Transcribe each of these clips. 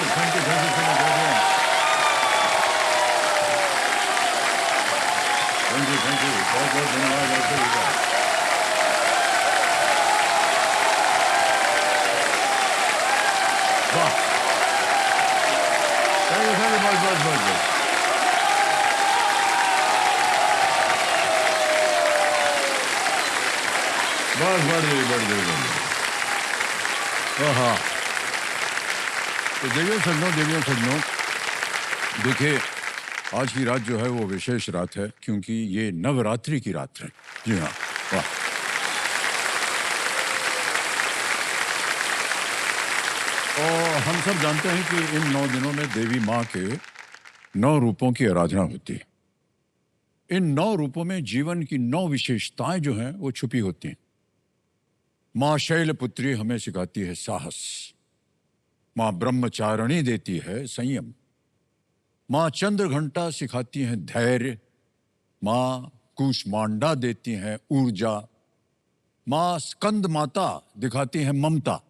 Thank you so much. Thank you बहुत बहुत धन्यवाद आपका। वाह थैंक यू बहुत बहुत बहुत बस बढ़ हाँ। तो देवियों सज्जनों, देखिए आज की रात जो है वो विशेष रात है क्योंकि ये नवरात्रि की रात है। जी हाँ, वाह। और हम सब जानते हैं कि इन 9 दिनों में देवी माँ के 9 रूपों की आराधना होती है। इन 9 रूपों में जीवन की 9 विशेषताएं जो हैं वो छुपी होती हैं। माँ शैलपुत्री हमें सिखाती है साहस, माँ ब्रह्मचारिणी देती है संयम, माँ चंद्रघंटा सिखाती हैं धैर्य, माँ कूष्मांडा देती हैं ऊर्जा, माँ स्कंद माता दिखाती हैं ममता,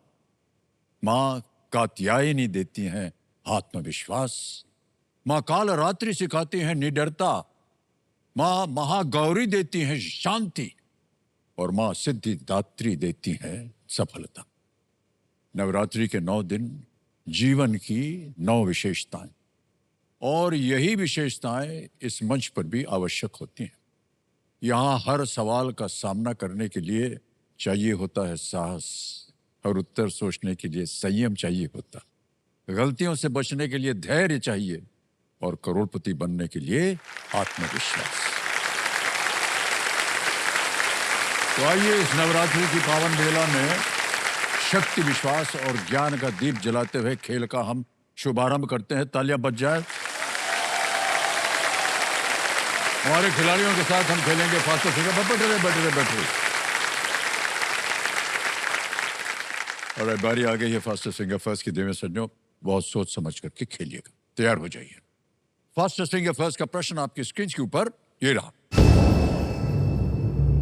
माँ कात्यायनी देती हैं आत्मविश्वास, माँ कालरात्रि सिखाती हैं निडरता, माँ महागौरी देती हैं शांति और माँ सिद्धिदात्री देती हैं सफलता। नवरात्रि के 9 दिन जीवन की 9 विशेषताएं, और यही विशेषताएं इस मंच पर भी आवश्यक होती हैं। यहाँ हर सवाल का सामना करने के लिए चाहिए होता है साहस, हर उत्तर सोचने के लिए संयम चाहिए होता, गलतियों से बचने के लिए धैर्य चाहिए और करोड़पति बनने के लिए आत्मविश्वास। तो आइए इस नवरात्रि की पावन बेला में शक्ति, विश्वास और ज्ञान का दीप जलाते हुए खेल का हम शुभारंभ करते हैं। तालियां बज जाए। हमारे खिलाड़ियों के साथ हम खेलेंगे फास्टर फिंगर। बैठ रहे। और बारी आ गई है फास्टर फिंगर फर्स्ट की। देवें सज्जनों, बहुत सोच समझ करके खेलिएगा। तैयार हो जाइए। फास्टर फिंगर फर्स्ट का प्रश्न आपकी स्क्रीन के ऊपर ये रहा।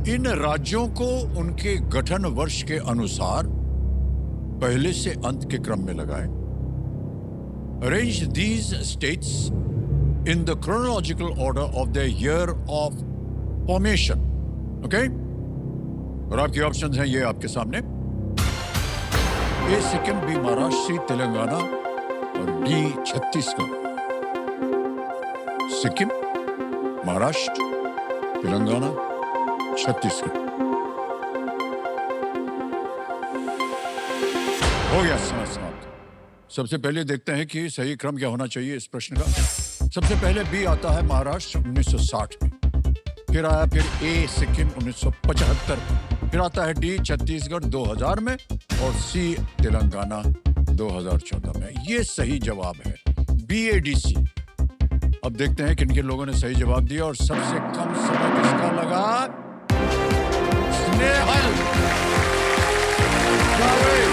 इन राज्यों को उनके गठन वर्ष के अनुसार पहले से अंत के क्रम में लगाएं। Arrange these states in the chronological order of their year of formation. Okay? और आपके ऑप्शंस हैं ये आपके सामने। ए सिक्किम, बी महाराष्ट्र, सी तेलंगाना और डी छत्तीसगढ़। सिक्किम, महाराष्ट्र, तेलंगाना, छत्तीसगढ़। हो गया समय समाप्त। सबसे पहले देखते हैं कि सही क्रम क्या होना चाहिए इस प्रश्न का। सबसे पहले बी आता है महाराष्ट्र 1960 में, फिर आया ए सिक्किम 1975 में, फिर आता है डी छत्तीसगढ़ 2000 में और सी तेलंगाना 2014 में। ये सही जवाब है BADC। अब देखते हैं किन किन लोगों ने सही जवाब दिया और सबसे कम समय किसका लगा। स्नेहल जावेद।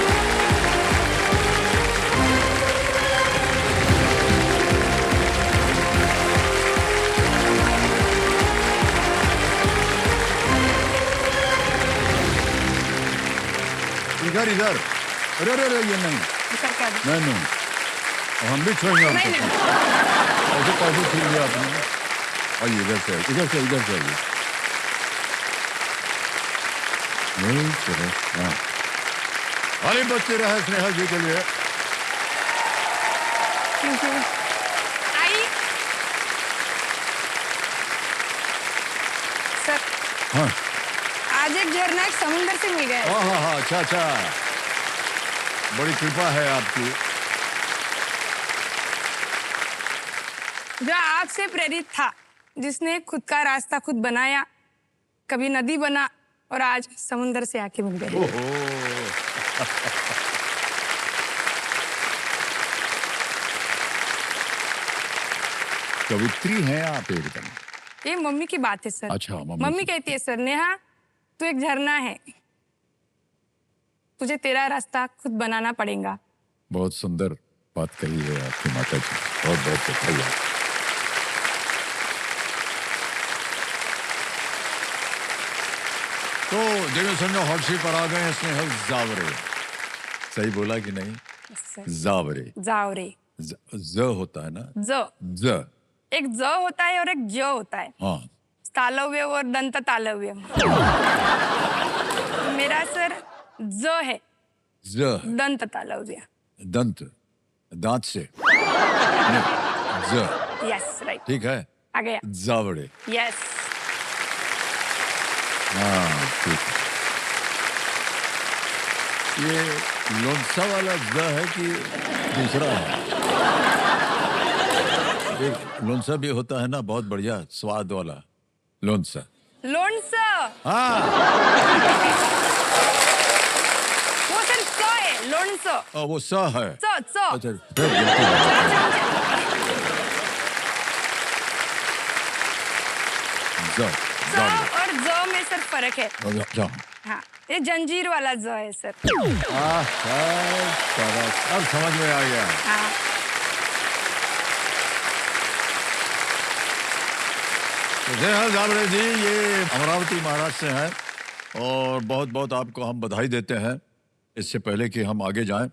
इधर अरे ये नहीं हम भी छोड़ेंगे ऐसे कैसे छीन लिया आपने। आइए इधर से आइए। हाँ, खाली बच्चे रहे स्नेहा जी के लिए। सर, हाँ आज एक झरना एक समुंदर से मिल गया। हाँ, अच्छा, बड़ी कृपा है आपकी। जो आपसे प्रेरित था, जिसने खुद का रास्ता खुद बनाया, कभी नदी बना और आज समुंदर से आके मिल गया। कवित्री हैं आप एकदम। ये मम्मी की बात है सर। अच्छा, मम्मी कहती है सर, नेहा तू एक झरना है, तुझे तेरा रास्ता खुद बनाना पड़ेगा। बहुत सुंदर बात कही है आपकी माता जी, बहुत बहुत शुक्रिया। तो देवेंद्र संजय हॉट सीट पर आ गए। स्नेहल जावरे। सही बोला कि नहीं? सर। जावरे। ज होता है ना, ज। ज। एक ज होता है और एक ज होता है। हाँ, तालव्य और दंत तालव्य। मेरा सर ज है, ज है, दंत तालव्य। दंत, दांत से नहीं, ज। Yes, right. ठीक है, आ गया। जावड़े। यस। हाँ, ठीक है। ये लोनसा वाला ज है कि दूसरा है? एक लोनसा भी होता है ना, बहुत बढ़िया स्वाद वाला लोनसा। लोणच। हाँ, वो सर स है, लोणच। वो स है। च च। अच्छा, फिर गलती हो गई। ज, च जावड़े। और ज में सर फर्क है। अच्छा, हाँ, ये जंजीर वाला ज है सर। अब समझ में आ गया। हाँ। तो जय हो जावड़े जी, ये अमरावती महाराष्ट्र से है और बहुत बहुत आपको हम बधाई देते हैं। इससे पहले कि हम आगे जाएं,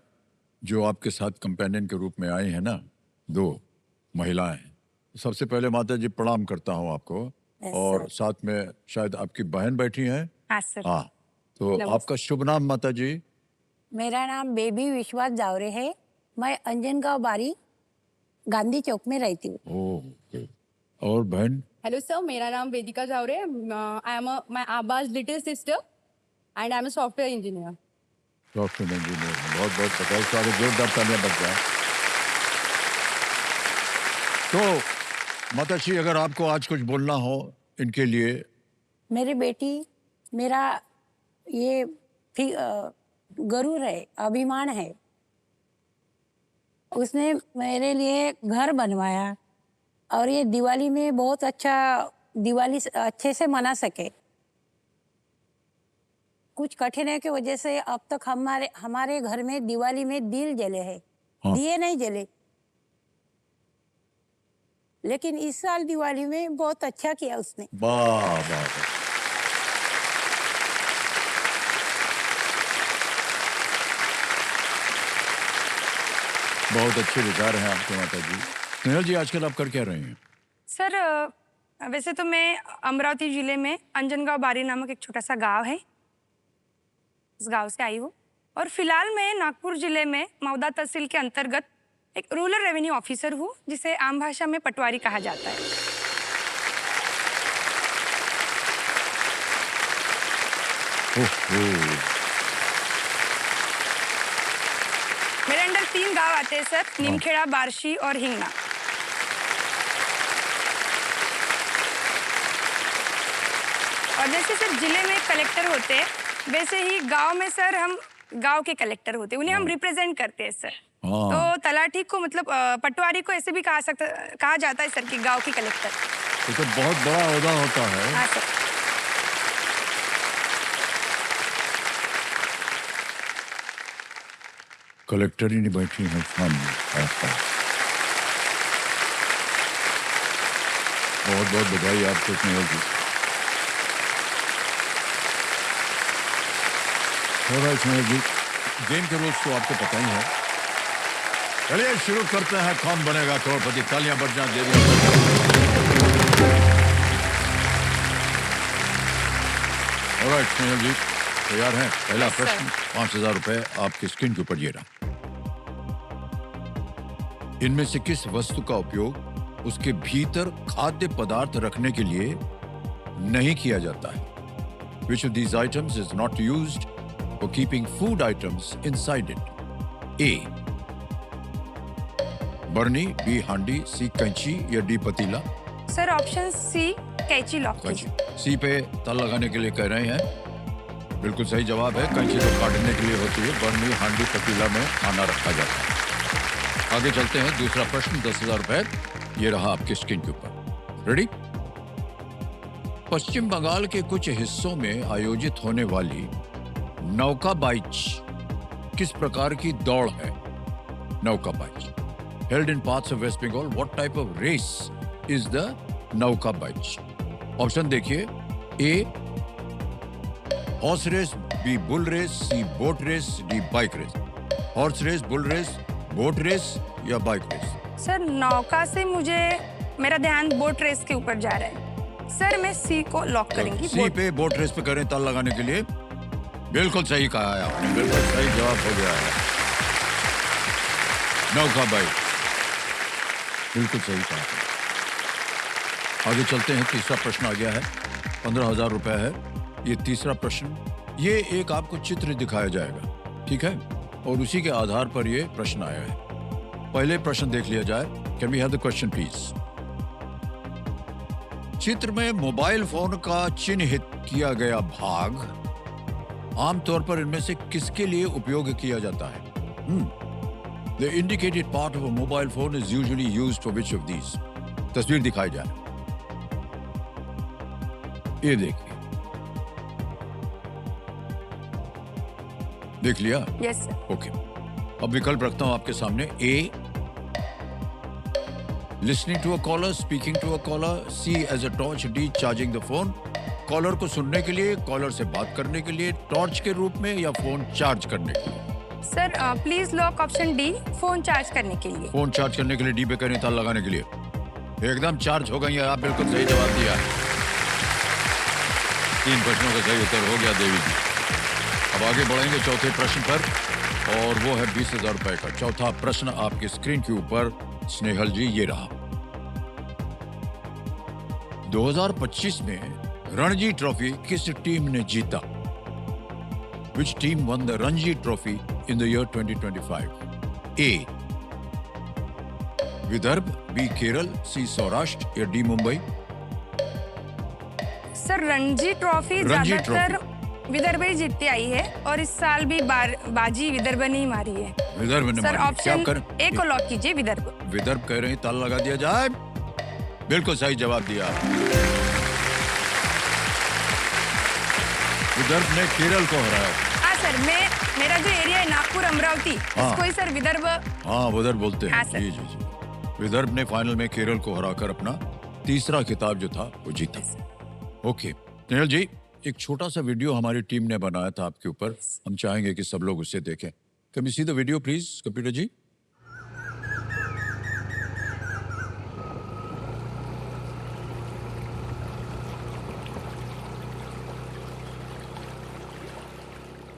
जो आपके साथ कंपेनियन के रूप में आई हैं ना, 2 महिलाएं, सबसे पहले माता जी प्रणाम करता हूं आपको। और साथ में शायद आपकी बहन बैठी हैं। हाँ सर। हाँ, तो नमस्ते। आपका शुभ नाम माता जी? मेरा नाम बेबी विश्वास जावरे है। मैं अंजनगांव बारी गांधी चौक में रहती हूँ। ओके। और बहन? हेलो सर, मेरा नाम वेदिका जावरे। आई एम माय आबाज little sister and I am a software engineer. Software engineer. बहुत बहुत बधाई, सारे जोरदार तालियां बज जाए। तो माता जी, अगर आपको आज कुछ बोलना हो इनके लिए। मेरी बेटी मेरा ये गरूर है, अभिमान है। उसने मेरे लिए घर बनवाया और ये दिवाली में बहुत अच्छा दिवाली अच्छे से मना सके। कुछ कठिनाई की वजह से अब तक हमारे घर में दिवाली में दिल जले हैं। हाँ। दिए नहीं जले, लेकिन इस साल दिवाली में बहुत अच्छा किया उसने। वाह वाह वाह। बहुत अच्छे विचार हैं आपके माता जी। स्नेहल जी, आजकल आप कर क्या रहे हैं? सर वैसे तो मैं अमरावती जिले में अंजनगांव बारी नामक एक छोटा सा गांव है, इस गांव से आई हूँ। और फिलहाल मैं नागपुर जिले में मौदा तहसील के अंतर्गत एक रूरल रेवेन्यू ऑफिसर हूँ, जिसे आम भाषा में पटवारी कहा जाता है। ओहो, मेरे अंडर 3 गांव आते हैं सर, नीमखेड़ा, बार्शी और हिंगना। और जैसे सर जिले में कलेक्टर होते हैं, वैसे ही गांव में सर हम गांव के कलेक्टर होते हैं, उन्हें हम रिप्रेजेंट करते हैं सर। हाँ। तो तलाठी को मतलब पटवारी को ऐसे भी कहा जाता है सर कि गांव की कलेक्टर। ये तो बहुत बड़ा ओहदा होता है। हाँ सर। कलेक्टर ही नहीं बैठी है सामने आसपास। बहुत बहुत बधाई आपको स्नेहल जी। स्नेहल जी, गेम के रूल्स तो आपको पता ही है। चलिए शुरू करते हैं, कौन बनेगा करोड़पति। तालियां बज जाएं, देवी। ऑलराइट स्नेहल जी, तैयार हैं? पहला Yes, sir. प्रश्न, 5,000 रुपए आपकी स्क्रीन के ऊपर ये रहा। इनमें से किस वस्तु का उपयोग उसके भीतर खाद्य पदार्थ रखने के लिए नहीं किया जाता है? Which of these items is not used for keeping food items inside it? A. Bernie, B. हांडी, C. कैंची या D. पतीला? सर ऑप्शन सी कैंची लॉक कैंची। कीजिए। सी पे तल लगाने के लिए कह रहे हैं। बिल्कुल सही जवाब है। कैंची तो काटने के लिए होती है, बर्नी, हांडी, पतीला में खाना रखा जाता है। आगे चलते हैं, दूसरा प्रश्न, 10,000 रुपए ये रहा आपके स्क्रीन के ऊपर। रेडी? पश्चिम बंगाल के कुछ हिस्सों में आयोजित होने वाली नौकाबाइच किस प्रकार की दौड़ है? नौकाबाइच held in parts of West Bengal. What type of race is the नौकाबाइच? ऑप्शन देखिए। A horse race, B bull race, C boat race, D bike race. Horse race, bull race, boat race या bike race? Sir नौका से मुझे मेरा ध्यान boat race के ऊपर जा रहा है। सर मैं सी को लॉक करेंगी। सी पे बोट रेस पे करें ताल लगाने के लिए। बिल्कुल सही कहा है आपने, बिल्कुल सही जवाब हो गया है। नौका बाइक, बिल्कुल सही कहा आपने। आगे चलते हैं, तीसरा प्रश्न आ गया है। 15,000 रुपए है ये तीसरा प्रश्न। ये एक आपको चित्र दिखाया जाएगा, ठीक है, और उसी के आधार पर ये प्रश्न आया है। पहले प्रश्न देख लिया जाए। Can we have the question please? चित्र में मोबाइल फोन का चिन्हित किया गया भाग आमतौर पर इनमें से किसके लिए उपयोग किया जाता है? The indicated part of a mobile phone is usually used for which of these? तस्वीर दिखाई जाए। ये देखिए, देख लिया? Yes sir. ओके, अब विकल्प रखता हूं आपके सामने। A, listening to a caller, speaking to a caller, C as a torch, D charging the phone. Caller को सुनने के लिए, कॉलर से बात करने के लिए, टॉर्च के रूप में, या फोन चार्ज करने के लिए। Sir please lock option D, phone charge करने के लिए। फोन चार्ज करने के लिए डी पे करें, ताला लगाने के लिए। एकदम चार्ज हो गई है, आप बिल्कुल सही जवाब दिया। 3 प्रश्नों का सही उत्तर हो गया देवी जी। अब आगे बढ़ेंगे चौथे प्रश्न पर, और वो है 20,000 रुपए का। चौथा प्रश्न आपकी स्क्रीन के ऊपर स्नेहल जी ये रहा। 2025 में रणजी ट्रॉफी किस टीम ने जीता? Which team won the Ranji Trophy in the year 2025? A. Vidarbha, B Kerala, C Saurashtra, या D Mumbai? Sir Ranji trophy Ranji ज्यादातर विदर्भ ही जीतती आई है, और इस साल भी बाजी विदर्भ ने ही मारी है। विदर्भ ने सर मारी। ऑप्शन क्या कर? ए को लॉक कीजिए, विदर्भ। विदर्भ कह रहे हैं, ताला लगा दिया जाए। बिल्कुल सही जवाब दिया। विदर्भ ने केरल को हराया। हाँ सर, मेरा जो एरिया है नागपुर अमरावती, हाँ। इसको ही सर विदर्भ। हाँ, विदर्भ बोलते हैं। हाँ, सर। जी जी जी। विदर्भ ने फाइनल में केरल को हराकर अपना तीसरा खिताब जो था वो जीता। ओके स्नेहल जी, एक छोटा सा वीडियो हमारी टीम ने बनाया था आपके ऊपर। हम चाहेंगे कि सब लोग उसे देखें। Can we see the video please, computer ji?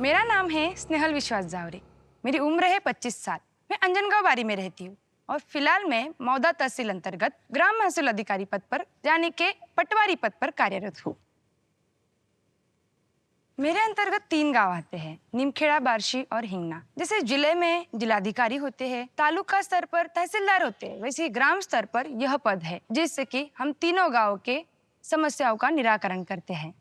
मेरा नाम है स्नेहल विश्वास जावरे। मेरी उम्र है 25 साल। मैं अंजनगांव बारी में रहती हूँ, और फिलहाल मैं मौदा तहसील अंतर्गत ग्राम महसूल अधिकारी पद पर, यानी के पटवारी पद पर कार्यरत हूँ। मेरे अंतर्गत 3 गांव आते हैं, निमखेड़ा, बार्शी और हिंगना। जैसे जिले में जिलाधिकारी होते हैं, तालुका स्तर पर तहसीलदार होते हैं, वैसे ही ग्राम स्तर पर यह पद है, जिससे कि हम तीनों गाँव के समस्याओं का निराकरण करते हैं।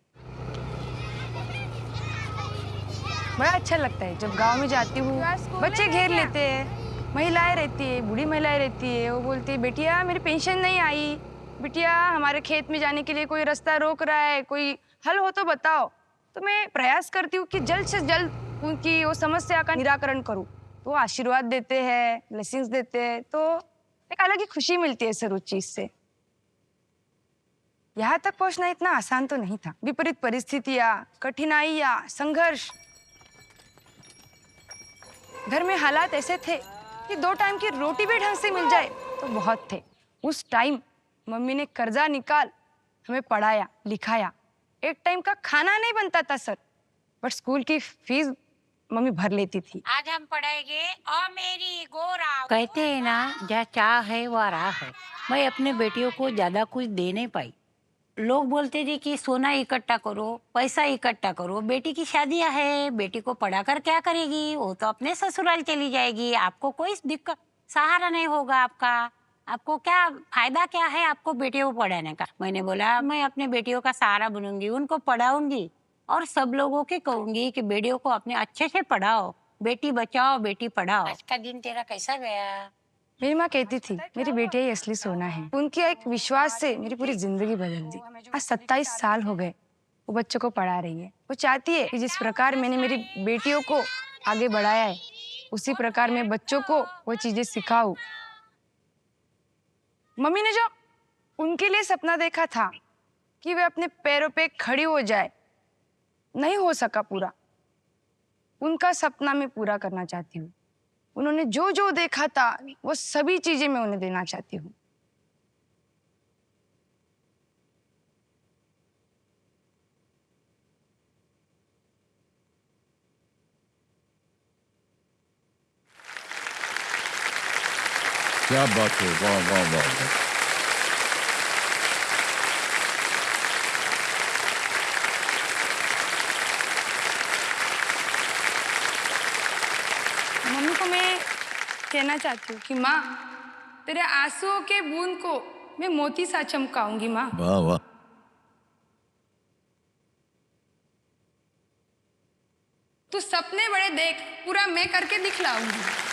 बड़ा अच्छा लगता है जब गांव में जाती हूँ, बच्चे घेर लेते हैं, महिलाएं रहती है, बूढ़ी महिलाएं रहती है, वो बोलती है बेटिया मेरी पेंशन नहीं आई, बिटिया हमारे खेत में जाने के लिए कोई रास्ता रोक रहा है, कोई हल हो तो बताओ। तो मैं प्रयास करती हूँ कि जल्द से जल्द उनकी वो समस्या का निराकरण करूँ। तो आशीर्वाद देते हैं, ब्लेसिंग्स देते हैं, तो एक अलग ही खुशी मिलती है सर उस चीज से। यहाँ तक पहुँचना इतना आसान तो नहीं था। विपरीत परिस्थितियाँ, कठिनाइयाँ, संघर्ष। घर में हालात ऐसे थे कि 2 टाइम की रोटी भी ढंग से मिल जाए तो बहुत थे। उस टाइम मम्मी ने कर्जा निकाल हमें पढ़ाया लिखाया। एक टाइम का खाना नहीं बनता था सर, बट स्कूल की फीस मम्मी भर लेती थी। आज हम पढ़ेंगे ओ मेरी गोरा। कहते हैं ना, जहाँ चाह है वह राह है। मैं अपने बेटियों को ज्यादा कुछ दे नहीं पाई। लोग बोलते थे कि सोना इकट्ठा करो, पैसा इकट्ठा करो, बेटी की शादियां है, बेटी को पढ़ाकर क्या करेगी, वो तो अपने ससुराल चली जाएगी, आपको कोई दिक्कत सहारा नहीं होगा आपका, आपको क्या फायदा क्या है आपको बेटियों को पढ़ाने का। मैंने बोला मैं अपने बेटियों का सहारा बनूंगी, उनको पढ़ाऊंगी, और सब लोगों के कहूंगी कि बेटियों को अपने अच्छे से पढ़ाओ, बेटी बचाओ बेटी पढ़ाओ। आज का दिन तेरा कैसा गया? मेरी माँ कहती थी मेरी बेटी ही असली सोना है। उनके एक विश्वास से मेरी पूरी जिंदगी बदल दी। आज 27 साल हो गए वो बच्चों को पढ़ा रही है। वो चाहती है कि जिस प्रकार मैंने मेरी बेटियों को आगे बढ़ाया है, उसी प्रकार मैं बच्चों को वो चीजें सिखाऊं। मम्मी ने जो उनके लिए सपना देखा था कि वे अपने पैरों पे खड़ी हो जाए, नहीं हो सका पूरा। उनका सपना मैं पूरा करना चाहती हूँ। उन्होंने जो जो देखा था वो सभी चीजें मैं उन्हें देना चाहती हूँ। क्या बात है, वाह वाह वाह वाह। मम्मी को मैं कहना चाहती हूँ कि माँ, तेरे आंसुओं के बूंद को मैं मोती सा चमकाऊंगी माँ। वाह वाह। तू सपने बड़े देख, पूरा मैं करके दिखलाऊंगी।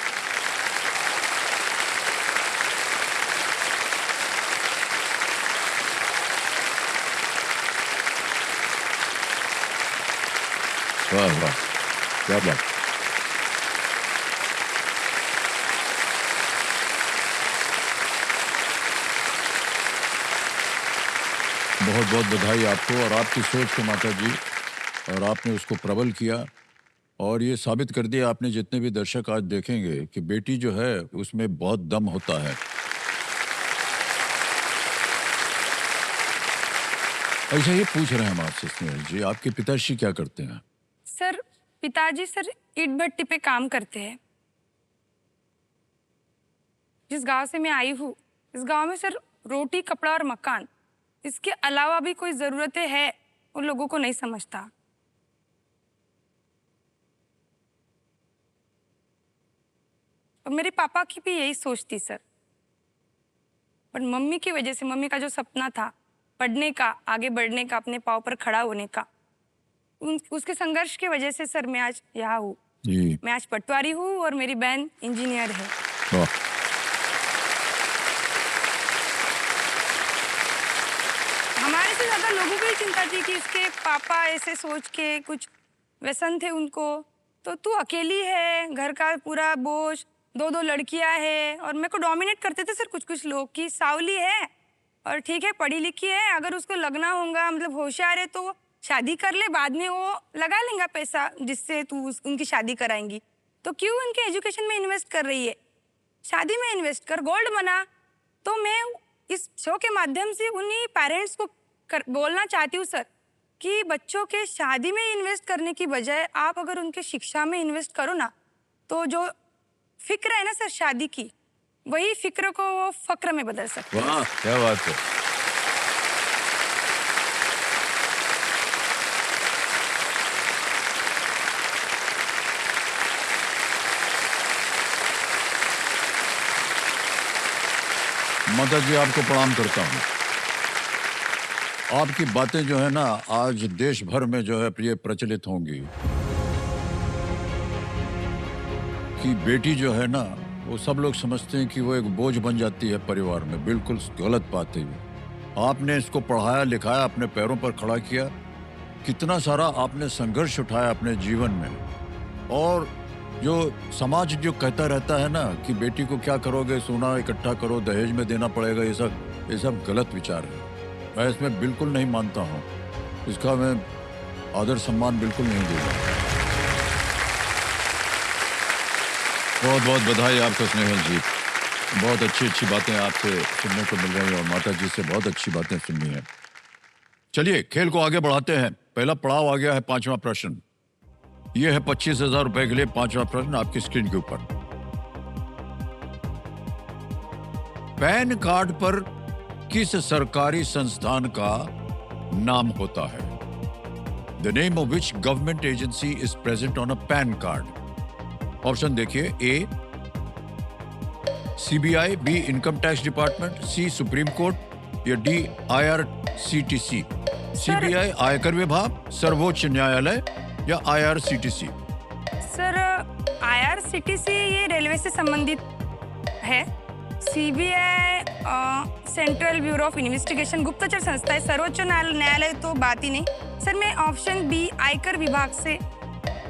वाह वाह, क्या बात। बहुत बहुत बधाई आपको और आपकी सोच को माता जी, और आपने उसको प्रबल किया और ये साबित कर दिया आपने, जितने भी दर्शक आज देखेंगे, कि बेटी जो है उसमें बहुत दम होता है। ऐसा ही पूछ रहे हैं हम आपसे स्नेहल जी, आपके पिताश्री क्या करते हैं? सर, पिताजी सर ईट भट्टी पे काम करते हैं। जिस गांव से मैं आई हूँ, इस गांव में सर रोटी, कपड़ा और मकान, इसके अलावा भी कोई जरूरतें हैं उन लोगों को नहीं समझता। और मेरे पापा की भी यही सोच थी सर, पर मम्मी की वजह से, मम्मी का जो सपना था पढ़ने का, आगे बढ़ने का, अपने पाँव पर खड़ा होने का, उसके संघर्ष की वजह से सर मैं आज यहाँ हूँ। जी। मैं आज पटवारी हूँ और मेरी बहन इंजीनियर है। वाह। हमारे से ज्यादा लोगों को ही चिंता थी कि इसके पापा ऐसे सोच के कुछ व्यसन थे उनको, तो तू अकेली है, घर का पूरा बोझ, दो दो लड़कियां है। और मेरे को डोमिनेट करते थे सर कुछ कुछ लोग कि सावली है और ठीक है, पढ़ी लिखी है, अगर उसको लगना होगा, मतलब होशियार है, तो शादी कर ले, बाद में वो लगा लेंगे पैसा जिससे तू उनकी शादी कराएंगी। तो क्यों उनके एजुकेशन में इन्वेस्ट कर रही है, शादी में इन्वेस्ट कर, गोल्ड बना। तो मैं इस शो के माध्यम से उन्हीं पेरेंट्स को बोलना चाहती हूँ सर कि बच्चों के शादी में इन्वेस्ट करने की बजाय आप अगर उनके शिक्षा में इन्वेस्ट करो ना, तो जो फिक्र है ना सर शादी की, वही फिक्र को वो फक्र में बदल सकते हैं। वाह, क्या बात है। माता जी, आपको प्रणाम करता हूँ। आपकी बातें जो है ना, आज देश भर में जो है ये प्रचलित होंगी कि बेटी जो है ना, वो सब लोग समझते हैं कि वो एक बोझ बन जाती है परिवार में। बिल्कुल गलत बात है ये। आपने इसको पढ़ाया लिखाया, अपने पैरों पर खड़ा किया, कितना सारा आपने संघर्ष उठाया अपने जीवन में। और जो समाज जो कहता रहता है ना कि बेटी को क्या करोगे, सोना इकट्ठा करो, दहेज में देना पड़ेगा, ये सब गलत विचार है। मैं इसमें बिल्कुल नहीं मानता हूँ, इसका मैं आदर सम्मान बिल्कुल नहीं दूंगा। बहुत बहुत बधाई आपको स्नेहल जी, बहुत अच्छी अच्छी बातें आपसे सुनने को मिल रही हैं और माता जी से बहुत अच्छी बातें सुननी है। चलिए खेल को आगे बढ़ाते हैं। पहला पड़ाव आ गया है, 5वां प्रश्न। यह है 25,000 रुपए के लिए 5वां प्रश्न आपकी स्क्रीन के ऊपर। पैन कार्ड पर किस सरकारी संस्थान का नाम होता है? The name of which government agency is present on a PAN card? Option देखिए, A CBI, B Income Tax Department, C Supreme Court, या डी IRCTC। सीबीआई आयकर विभाग, सर्वोच्च न्यायालय, या IRCTC? सर, IRCTC ये रेलवे से संबंधित है। CBI Central Bureau of Investigation गुप्तचर संस्था है। सर्वोच्च न्यायालय तो बात ही नहीं। सर, मैं ऑप्शन बी आयकर विभाग से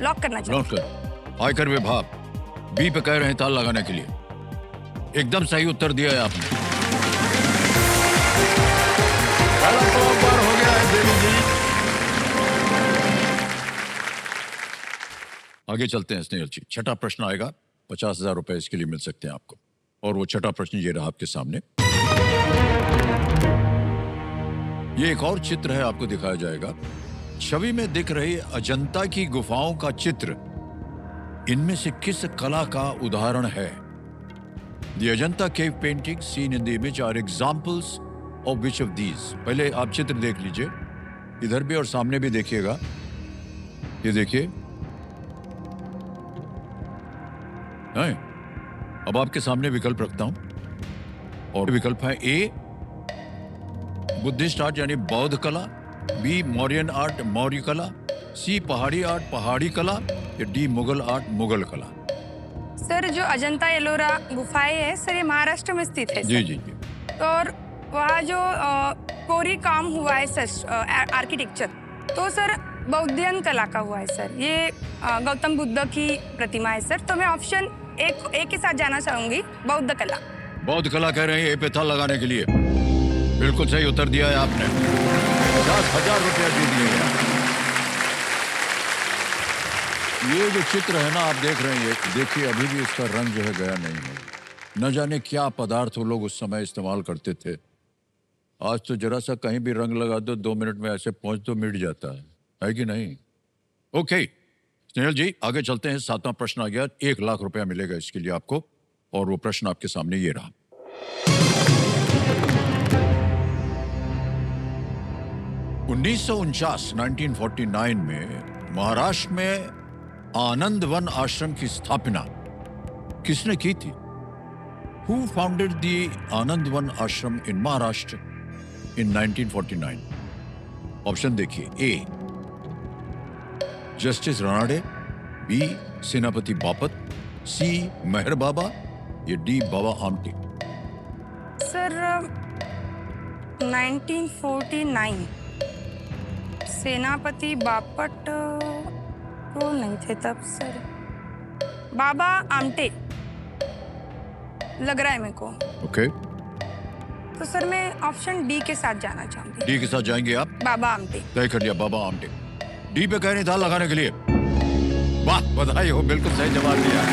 लॉक करना चाहती हूँ। आयकर विभाग बी पे कह रहे हैं ताल लगाने के लिए। एकदम सही उत्तर दिया है आपने। हो गया है देवी जी। आगे चलते हैं स्नेहल जी, छठा प्रश्न आएगा। 50,000 रुपए इसके लिए मिल सकते हैं आपको। और वो छठा प्रश्न ये रहा आपके सामने। ये एक और चित्र है, आपको दिखाया जाएगा। छवि में दिख रही अजंता की गुफाओं का चित्र इनमें से किस कला का उदाहरण है? The Ajanta cave paintings seen in the image are examples of which of these? पहले आप चित्र देख लीजिए, इधर भी और सामने भी देखिएगा। ये देखिए, हैं? अब आपके सामने विकल्प रखता हूं और विकल्प है ए बुद्धिस्ट आर्ट यानी बौद्ध कला, बी मौर्यन आर्ट मौर्य कला, सी पहाड़ी आर्ट पहाड़ी कला, या डी मुगल आर्ट मुगल कला। सर जो अजंता एलोरा गुफाएं है सर, ये महाराष्ट्र में स्थित है जी सर। जी जी। और वहाँ जो कोरी काम हुआ है सर, आर्किटेक्चर, तो सर बौद्धियन कला का हुआ है सर। ये गौतम बुद्ध की प्रतिमा है सर। तो मैं ऑप्शन एक के साथ जाना चाहूंगी, बौद्ध कला। बौद्ध कला कह रहे हैं ए पे था लगाने के लिए। बिल्कुल सही उत्तर दिया है आपने। 50,000 रुपया जीत लिए हैं। ये जो चित्र है ना आप देख रहे हैं, ये देखिए अभी भी इसका रंग जो है गया नहीं है। न जाने क्या पदार्थ वो लोग उस समय इस्तेमाल करते थे। आज तो जरा सा कहीं भी रंग लगा दो, 2 मिनट में ऐसे पहुंच तो मिट जाता है कि नहीं? ओके स्नेहल जी, आगे चलते हैं। 7वां प्रश्न आ गया, 1 लाख रुपया मिलेगा इसके लिए आपको। और वो प्रश्न आपके सामने ये रहा। 1949 में महाराष्ट्र में आनंद वन आश्रम की स्थापना किसने की थी? Who founded the Anand one आश्रम in महाराष्ट्र in 1949? ऑप्शन देखिए, ए जस्टिस रानाडे, बी सेनापति बापत, सी मेहर बाबा, या डी बाबा आमटे। सर 1949 सेनापति बापट तो नहीं थे तब सर। बाबा आमटे लग रहा है मेरे को। ओके, तो सर मैं ऑप्शन डी के साथ जाना चाहूंगी। डी के साथ जाएंगे आप? बाबा आमटे। तय कर लिया, बाबा आमटे। डी पे कह नहीं था लगाने के लिए। वाह, बधाई हो, बिल्कुल सही जवाब दिया।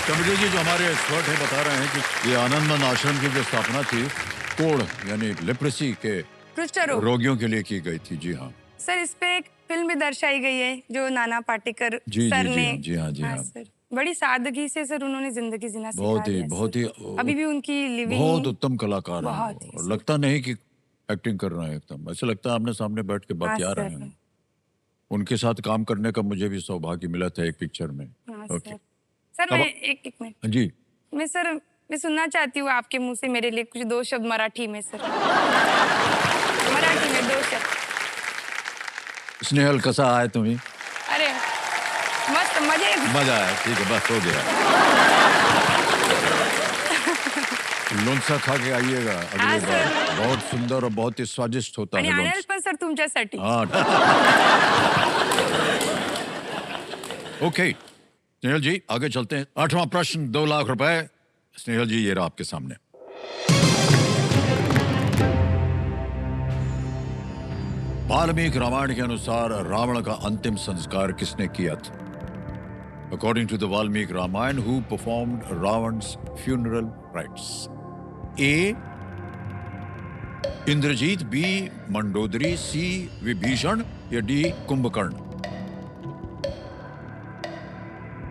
कमिटी जी जो हमारे एक्सपर्ट हैं बता रहे हैं कि ये आनंदवन आश्रम की जो स्थापना थी कोढ़ यानी लेप्रेसी के कुष्ठ रोग रोगियों के लिए की गई थी। जी हाँ सर, इस पे एक फिल्म भी दर्शाई गई है जो नाना पाटेकर जी सर जी ने। जी हाँ जी हाँ सर बड़ी सादगी से सर उन्होंने जिंदगी जीना बहुत ही सिखाया है बहुत ही सर। अभी भी उनकी लिविंग बहुत उत्तम कलाकार बहुत ही हैं। सर। लगता नहीं कि एक्टिंग कर रहे हैं, एकदम ऐसा लगता है आपने सामने बैठ के हाँ बतिया रहे सर। हैं। उनके साथ काम करने का मुझे भी सौभाग्य मिला था एक पिक्चर में। हाँ ओके सर। सर मैं एक मिनट जी, मैं सुनना चाहती हूँ आपके मुंह से मेरे लिए कुछ 2 शब्द मराठी में सर। मराठी में 2 शब्द। स्नेहल कसा आहे तुम्ही? अरे मस्त मजे। मजा आया, ठीक है, बस हो गया। लोणचं खा के आइएगा अगली हाँ, बार। सर। बहुत सुंदर और बहुत ही स्वादिष्ट होता आणि है आणेल लोणचं। पण सर तुमच्यासाठी। हाँ ओके स्नेहल जी, आगे चलते हैं। 8वां प्रश्न, 2 लाख रुपए। स्नेहल जी ये रहा आपके सामने। वाल्मीकि रामायण के अनुसार रावण का अंतिम संस्कार किसने किया था? According to the Valmiki Ramayana, who performed रावण's funeral rites? A Indrajit, B Mandodari, C Vibhishana, या डी कुंभकर्ण।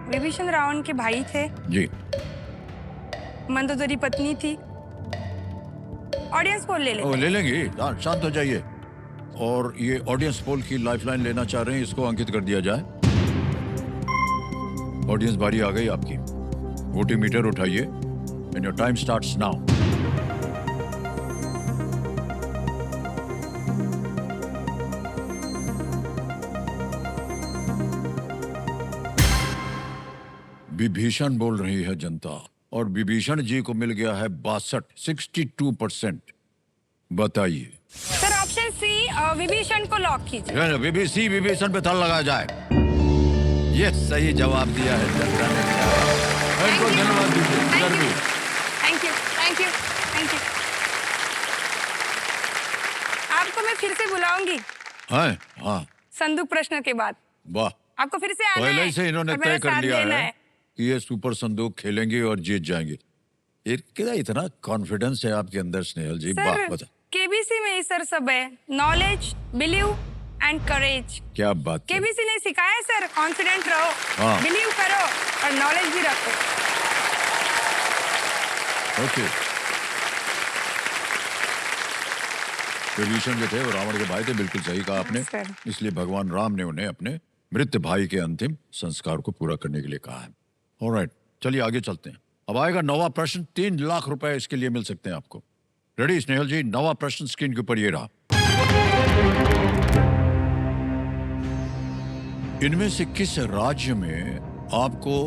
विभीषण रावण के भाई थे, जी मंदोदरी पत्नी थी। ऑडियंस पोल ले ओ, लेते ले लेंगे, शांत हो जाइए। और ये ऑडियंस पोल की लाइफलाइन लेना चाह रहे हैं, इसको अंकित कर दिया जाए। ऑडियंस बारी आ गई आपकी। वोटिंग मीटर उठाइए and your time starts now. Vibhishan बोल रही है जनता और विभीषण जी को मिल गया है 62% बताइए। सर ऑप्शन सी विभीषण को लॉक कीजिए। बीबीसी विभीषण पे थल लगाया जाए। ये सही जवाब दिया है जनता ने। इनको धन्यवाद दीजिए। इधर भी thank you thank you thank you. आपको मैं फिर से बुलाऊंगी हाँ हाँ संदूक प्रश्न के बाद। वाह आपको फिर से आना पहले है से इन्होंने और मेरा तय कर साथ लिया देना है कि ये सुपर संदूक खेलेंगे और जीत जाएंगे। क्या इतना कॉन्फिडेंस है आपके अंदर स्नेहल जी, वाह सर बता। केबीसी में ही सर सब है, नॉलेज, बिलीव एंड करेज। क्या बात है। केबीसी ने सिखाया है सर, कॉन्फिडेंट रहो, हाँ। बिलीव करो और नॉलेज भी रखो। ओके। विभीषण जो थे वो रावण के भाई थे, बिल्कुल सही कहा आपने। सर। इसलिए भगवान राम ने उन्हें अपने मृत भाई के अंतिम संस्कार को पूरा करने के लिए कहा है। ऑलराइट, चलिए आगे चलते हैं। अब आएगा नौवां प्रश्न, 3 लाख रुपए इसके लिए मिल सकते हैं आपको। रेडी स्नेहल जी? नौवां प्रश्न स्क्रीन के ऊपर ये रहा। इनमें से किस राज्य में आपको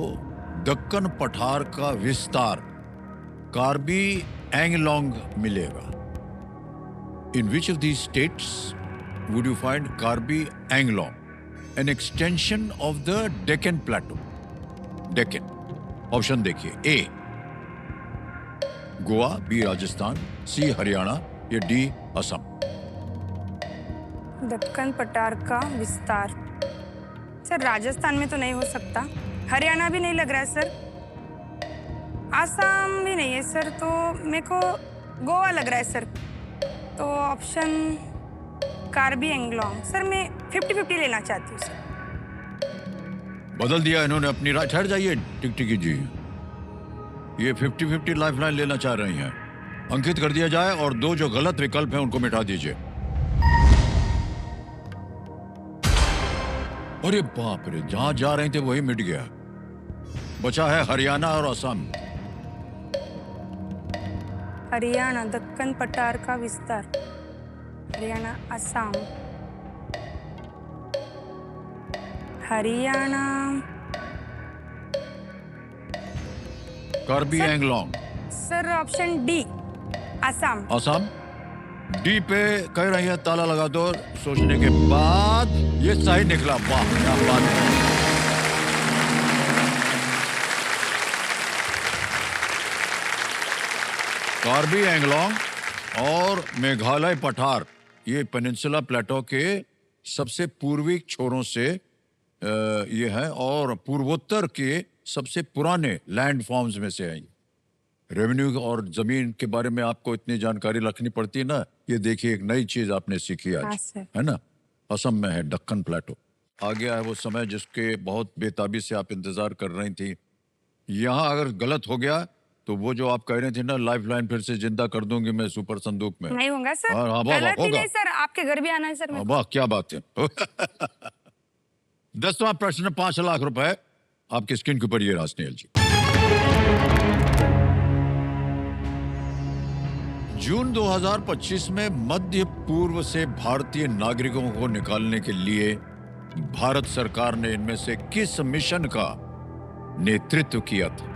दक्कन पठार का विस्तार कार्बी एंगलोंग मिलेगा? In which of these states would you find Karbi Anglong, an extension of the Deccan Plateau? Deccan. Option देखिए, ए गोवा, बी राजस्थान, सी हरियाणा या डी असम। दक्कन पठार का विस्तार सर राजस्थान में तो नहीं हो सकता, हरियाणा भी नहीं लग रहा है सर, आसाम भी नहीं है सर, तो मेरे को गोवा लग रहा है सर। तो ऑप्शन कार्बी एंगलोंग सर, मैं 50-50 लेना चाहती हूँ सर। बदल दिया इन्होंने अपनी राय। ठहर जाइए टिकटिकी जी, ये 50-50 लाइफलाइन लेना चाह रही हैं। अंकित कर दिया जाए और 2 जो गलत विकल्प हैं उनको मिटा दीजिए। अरे बाप रे, जहां जा रहे थे वही मिट गया। बचा है हरियाणा और असम। हरियाणा, दक्कन पठार का विस्तार, Haryana, Assam, Haryana. Karbi Anglong. Sir option D, Assam. Assam D पे कह रही है, ताला लगा दो। सोचने के बाद ये सही निकला। वाह क्या बात है। कार्बी एंगलोंग और मेघालय पठार ये पेनिनसुला प्लेटो के सबसे पूर्वी छोरों से ये है और पूर्वोत्तर के सबसे पुराने लैंड फॉर्म्स में से है। रेवेन्यू और जमीन के बारे में आपको इतनी जानकारी रखनी पड़ती है ना। ये देखिए एक नई चीज आपने सीखी हाँ आज, सर। है ना। असम में है दक्कन प्लेटो। आ गया है वो समय जिसके बहुत बेताबी से आप इंतजार कर रही थी। यहाँ अगर गलत हो गया तो वो जो आप कह रहे थे ना, लाइफ लाइन फिर से जिंदा कर दूंगी मैं सुपर संदूक में। नहीं होगा सर, हाँ, हाँ, वाह, गलत ही होगा। नहीं सर, आपके घर भी आना है सर। वाह क्या बात है। 10वां प्रश्न, 5 लाख रुपए आपके स्क्रीन के ऊपर ये रहा स्नेहल जी। जून 2025 में मध्य पूर्व से भारतीय नागरिकों को निकालने के लिए भारत सरकार ने इनमें से किस मिशन का नेतृत्व किया था?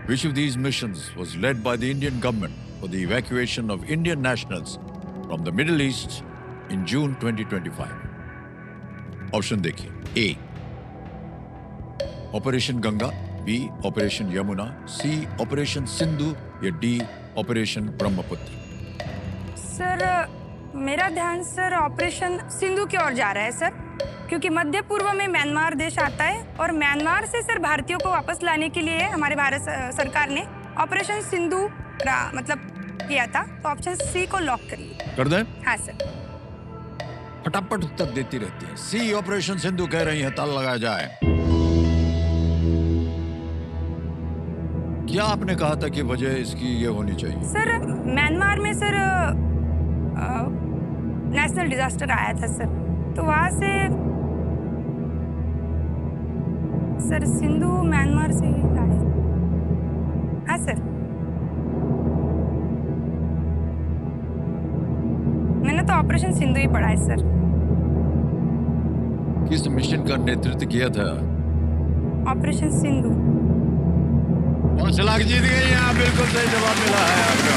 Which of these missions was led by the Indian government for the evacuation of Indian nationals from the Middle East in June 2025? Option देखिए, A operation Ganga, B operation Yamuna, C operation Sindhu या डी ऑपरेशन ब्रह्मपुत्र। सर मेरा ध्यान sir operation Sindhu की ओर जा रहा है sir, क्योंकि मध्य पूर्व में म्यांमार देश आता है और म्यांमार से सर भारतीयों को वापस लाने के लिए हमारे भारत सरकार ने ऑपरेशन सिंधु मतलब किया था। तो ऑप्शन सी को लॉक करिए। कर दें? हाँ सर। फटाफट उत्तर देती रहती है। सी ऑपरेशन सिंधु कह रही है, ताला लगाया जाए। क्या आपने कहा था कि वजह इसकी ये होनी चाहिए? सर म्यांमार में सर नेशनल डिजास्टर आया था सर, तो वहां से सर सिंधु म्यांमार से ही आया। हाँ सर, मैंने तो ऑपरेशन सिंधु ही पढ़ा है सर। किस मिशन का नेतृत्व किया था? ऑपरेशन सिंधु। 5 लाख जीत गए यहाँ, बिल्कुल सही जवाब मिला है आपका।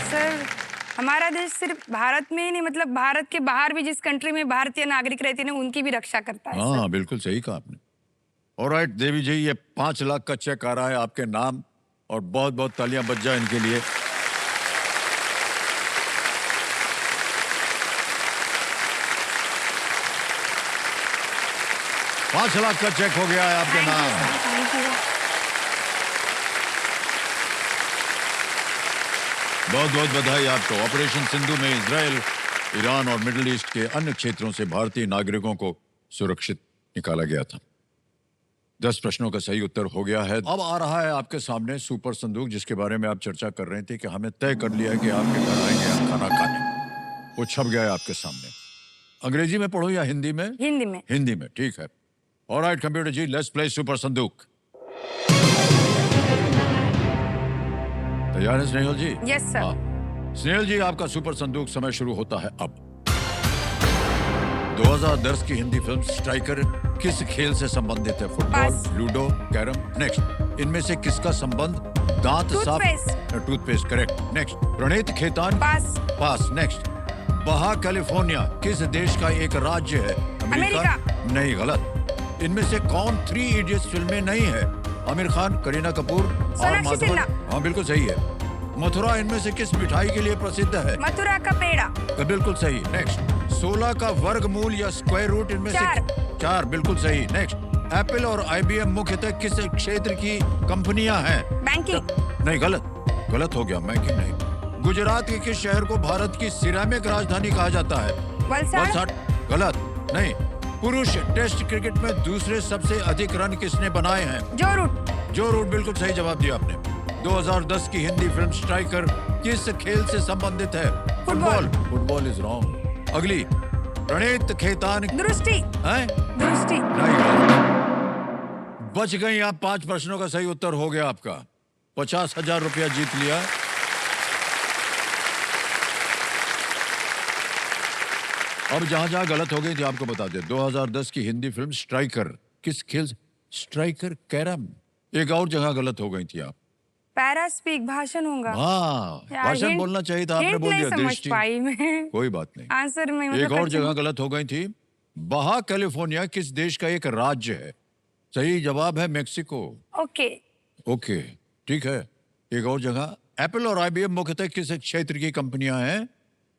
सर हमारा देश सिर्फ भारत में ही नहीं, मतलब भारत के बाहर भी जिस कंट्री में भारतीय नागरिक रहते हैं उनकी भी रक्षा करता है। हाँ बिल्कुल सही कहा आपने। ऑलराइट देवी जी, ये 5 लाख का चेक आ रहा है आपके नाम और बहुत बहुत तालियां बज जाए इनके लिए। 5 लाख का चेक हो गया है आपके नाम। Thank you. बहुत बहुत बधाई आपको। ऑपरेशन सिंधु में इजराइल, ईरान और मिडिल ईस्ट के अन्य क्षेत्रों से भारतीय नागरिकों को सुरक्षित निकाला गया था। 10 प्रश्नों का सही उत्तर हो गया है। अब आ रहा है आपके सामने सुपर संदूक, जिसके बारे में आप चर्चा कर रहे थे कि हमें तय कर लिया है कि आपके घर आएंगे आप खाना खाने। वो छप गया है आपके सामने। अंग्रेजी में पढ़ो या हिंदी में? हिंदी में। हिंदी में, ठीक है। Alright computer ji, let's play super संदूक। तैयार है स्नेहल जी? Yes sir. हाँ। स्नेहल जी, आपका सुपर संदूक समय शुरू होता है अब। 2010 की हिंदी फिल्म स्ट्राइकर किस खेल से संबंधित है? Football, pass. Ludo, carrom. Next. इनमें से किसका संबंध दांत साफ? Toothpaste, correct. Next. Praneet Khetan? Pass. Pass. Next. Baja California किस देश का एक राज्य है? अमेरिका। नहीं, गलत। इनमें से कौन 3 इडियट्स फिल्म में नहीं है? आमिर खान, करीना कपूर और सोनाक्षी माधवन? सिन्हा। हाँ, बिल्कुल सही है। मथुरा इनमें से किस मिठाई के लिए प्रसिद्ध है? मथुरा का पेड़ा। बिल्कुल सही। नेक्स्ट। 16 का वर्गमूल या स्क्वायर रूट इनमें से 4, बिल्कुल सही। नेक्स्ट। एप्पल और IBM मुख्यतः किस क्षेत्र की कंपनियां हैं? बैंकिंग। नहीं, गलत हो गया, बैंकिंग नहीं। गुजरात के किस शहर को भारत की सिरेमिक राजधानी कहा जाता है? वलसाड। गलत। नहीं। पुरुष टेस्ट क्रिकेट में दूसरे सबसे अधिक रन किसने बनाए हैं? जो रूट। बिल्कुल सही जवाब दिया आपने। 2010 की हिंदी फिल्म स्ट्राइकर किस खेल से संबंधित है? फुटबॉल। Football is wrong. अगली। प्रणीत खेतान? दृष्टि। हैं? दृष्टि। नहीं, गलत। बच गई आप। 5 प्रश्नों का सही उत्तर हो गया आपका। 50,000 रुपया जीत लिया। अब जहां जहां गलत हो गई थी आपको बता दें। 2010 की हिंदी फिल्म स्ट्राइकर किस खेल? Striker, carrom. एक और जगह गलत हो गई थी आप। पैरा स्पीक, भाषण होगा। हाँ, यार, भाषण हिंट- बोलना चाहिए था, आपने हिंट बोल नहीं दिया। समझ दृष्टि। पाई मैं। कोई बात नहीं। आंसर में एक और जगह गलत हो गई थी। बहा कैलिफोर्निया किस देश का एक राज्य है? सही जवाब है मेक्सिको। ओके। ओके, ठीक है। एक और जगह। एप्पल और IBM मुख्यतः किस क्षेत्र की कंपनियां हैं?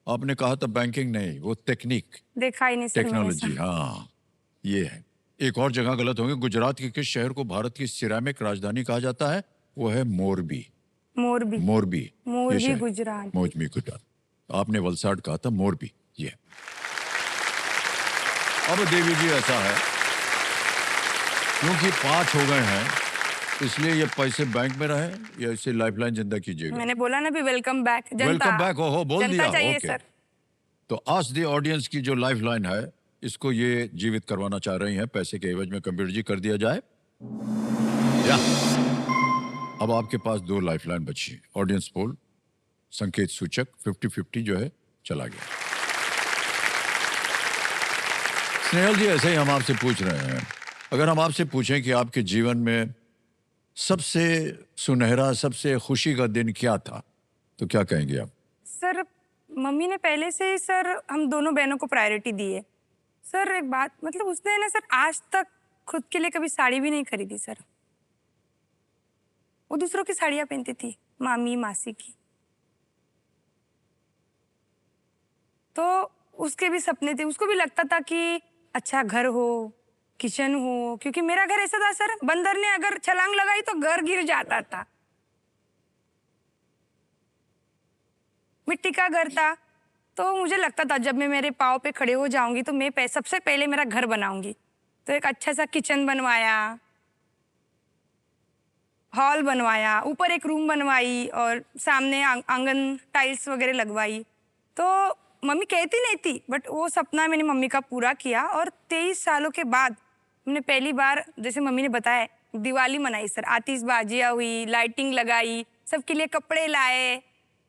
आपने कहा था बैंकिंग नहीं, वो टेक्निक, देखा ही नहीं सर मैंने टेक्नोलॉजी। सर। हाँ, ये है। एक और जगह गलत होंगे। गुजरात के किस शहर को भारत की सिरेमिक राजधानी कहा जाता है? वो है मोरबी। मोरबी। मोरबी। ये मोरबी शहर। गुजरात। मोरबी गुजरात। आपने वलसाड कहा था, मोरबी। ये। अब देवी जी, ऐसा है क्योंकि 5 हो गए हैं, इसलिए ये पैसे बैंक में रहे या इसे लाइफलाइन जिंदा कीजिएगा? मैंने बोला ना भी वेलकम बैक। जनता। वेलकम बैक हो बोल जनता दिया। चाहिए ओके। सर। तो आज दी ऑडियंस की जो लाइफलाइन है, इसको ये जीवित करवाना चाह रही हैं। पैसे के एवज में कंप्यूटर जी कर दिया जाए या? अब आपके पास 2 लाइफलाइन बची। ऑडियंस पोल संकेत सूचक 50-50 जो है चला गया। स्नेहल जी, ऐसे ही हम आपसे पूछ रहे हैं, अगर हम आपसे पूछें कि आपके जीवन में सबसे सुनहरा, सबसे खुशी का दिन क्या था, तो क्या कहेंगे आप? सर, मम्मी ने पहले से ही सर हम दोनों बहनों को प्रायोरिटी दी है। सर एक बात, मतलब उसने ना सर आज तक खुद के लिए कभी साड़ी भी नहीं खरीदी सर। वो दूसरों की साड़ियाँ पहनती थी, मामी मासी की। तो उसके भी सपने थे, उसको भी लगता था कि अच्छा घर हो, किचन हो, क्योंकि मेरा घर ऐसा था सर, बंदर ने अगर छलांग लगाई तो घर गिर जाता था। मिट्टी का घर था, तो मुझे लगता था जब मैं मेरे पाँव पे खड़े हो जाऊंगी तो मैं सबसे पहले मेरा घर बनाऊंगी। तो एक अच्छा सा किचन बनवाया, हॉल बनवाया, ऊपर एक रूम बनवाई और सामने आंगन टाइल्स वगैरह लगवाई। तो मम्मी कहती नहीं थी, बट वो सपना मैंने मम्मी का पूरा किया। और 23 सालों के बाद हमने पहली बार, जैसे मम्मी ने बताया, दिवाली मनाई सर। आतिशबाजियाँ हुई, लाइटिंग लगाई, सबके लिए कपड़े लाए।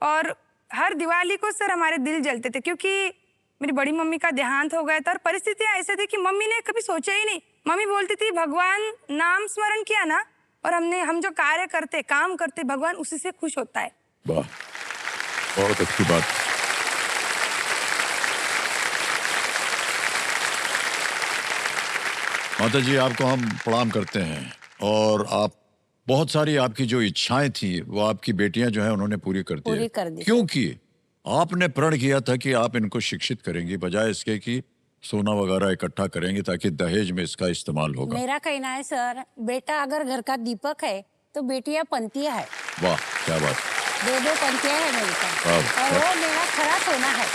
और हर दिवाली को सर हमारे दिल जलते थे, क्योंकि मेरी बड़ी मम्मी का देहांत हो गया था और परिस्थितियाँ ऐसे थी कि मम्मी ने कभी सोचा ही नहीं। मम्मी बोलती थी भगवान नाम स्मरण किया ना, और हम जो कार्य करते, काम करते, भगवान उसी से खुश होता है। वाह, बहुत अच्छी बात। माता जी, आपको हम प्रणाम करते हैं। और आप, बहुत सारी आपकी जो इच्छाएं थी वो आपकी बेटियां जो हैं उन्होंने पूरी कर दी। पूरी कर दी। क्योंकि आपने प्रण किया था कि आप इनको शिक्षित करेंगी, बजाय इसके कि सोना वगैरह इकट्ठा करेंगे ताकि दहेज में इसका इस्तेमाल होगा। मेरा कहना है सर, बेटा अगर घर का दीपक है तो बेटियां पंथिया है। वाह, क्या बात। 2 पंथिया है मेरे पास वाह, और वो मेरा खरा सोना है।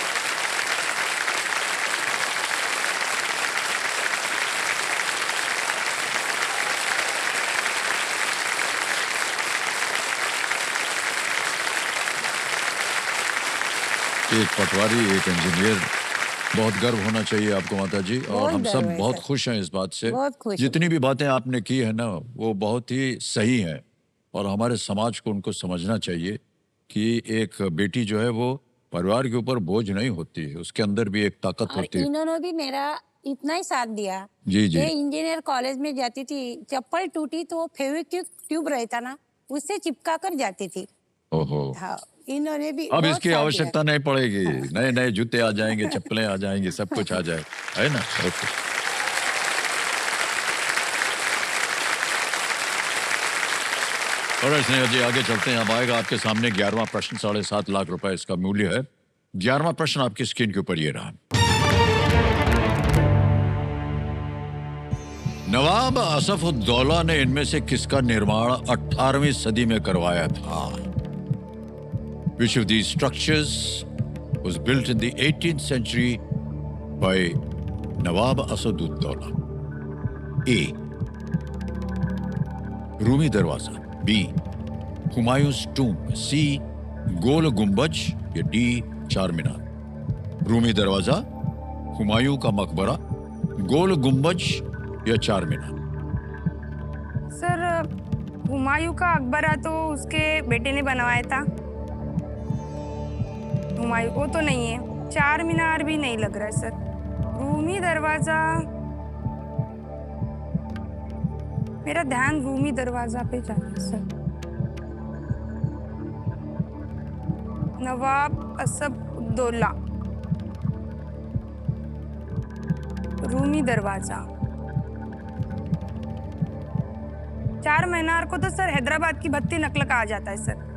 एक पटवारी, एक इंजीनियर, बहुत गर्व होना चाहिए आपको माता जी। और बहुत हम गर्व सब है बहुत सर। खुश हैं इस बात से। बहुत खुश जितनी भी बातें आपने की है ना, वो बहुत ही सही हैं और हमारे समाज को उनको समझना चाहिए कि एक बेटी जो है वो परिवार के ऊपर बोझ नहीं होती है, उसके अंदर भी एक ताकत और होती है। इन्होंने भी मेरा इतना ही साथ दिया। जी जी। ये इंजीनियर कॉलेज में जाती थी, चप्पल टूटी तो फेविक्विक ट्यूब रहता ना, उससे चिपका कर जाती थी। ओहो, हाँ, इन्होंने भी अब बहुत इसकी साथ आवश्यकता नहीं पड़ेगी। हाँ। नए नए जूते आ जाएंगे, चप्पलें आ जाएंगी, सब कुछ आ जाए, है ना। ओके। और स्नेहा जी आगे चलते हैं। अब आएगा आपके सामने 11वां प्रश्न। 7.5 लाख रुपए इसका मूल्य है। 11वां प्रश्न आपकी स्क्रीन के ऊपर ये रहा। नवाब असफउद्दौला ने इनमें से किसका निर्माण 18वीं सदी में करवाया था? Which of these structures was built in the 18th century by Nawab Asaduddaulah? A. Rumi दरवाजा, B. हुमायूं's tomb, C. गोल गुंबज या D. चार मीनार। रूमी दरवाजा, हुमायूं का मकबरा, गोल गुंबज या चार मीनार। सर हुमायूं का अकबरा तो उसके बेटे ने बनवाया था। हुमायूं वो तो नहीं है। चार मीनार भी नहीं लग रहा है सर। रूमी दरवाजा, मेरा ध्यान रूमी दरवाजा पे जा रहा है सर। नवाब असफउद्दौला, रूमी दरवाजा। चार मीनार को तो सर हैदराबाद की भत्ती नकल कहा जाता है सर।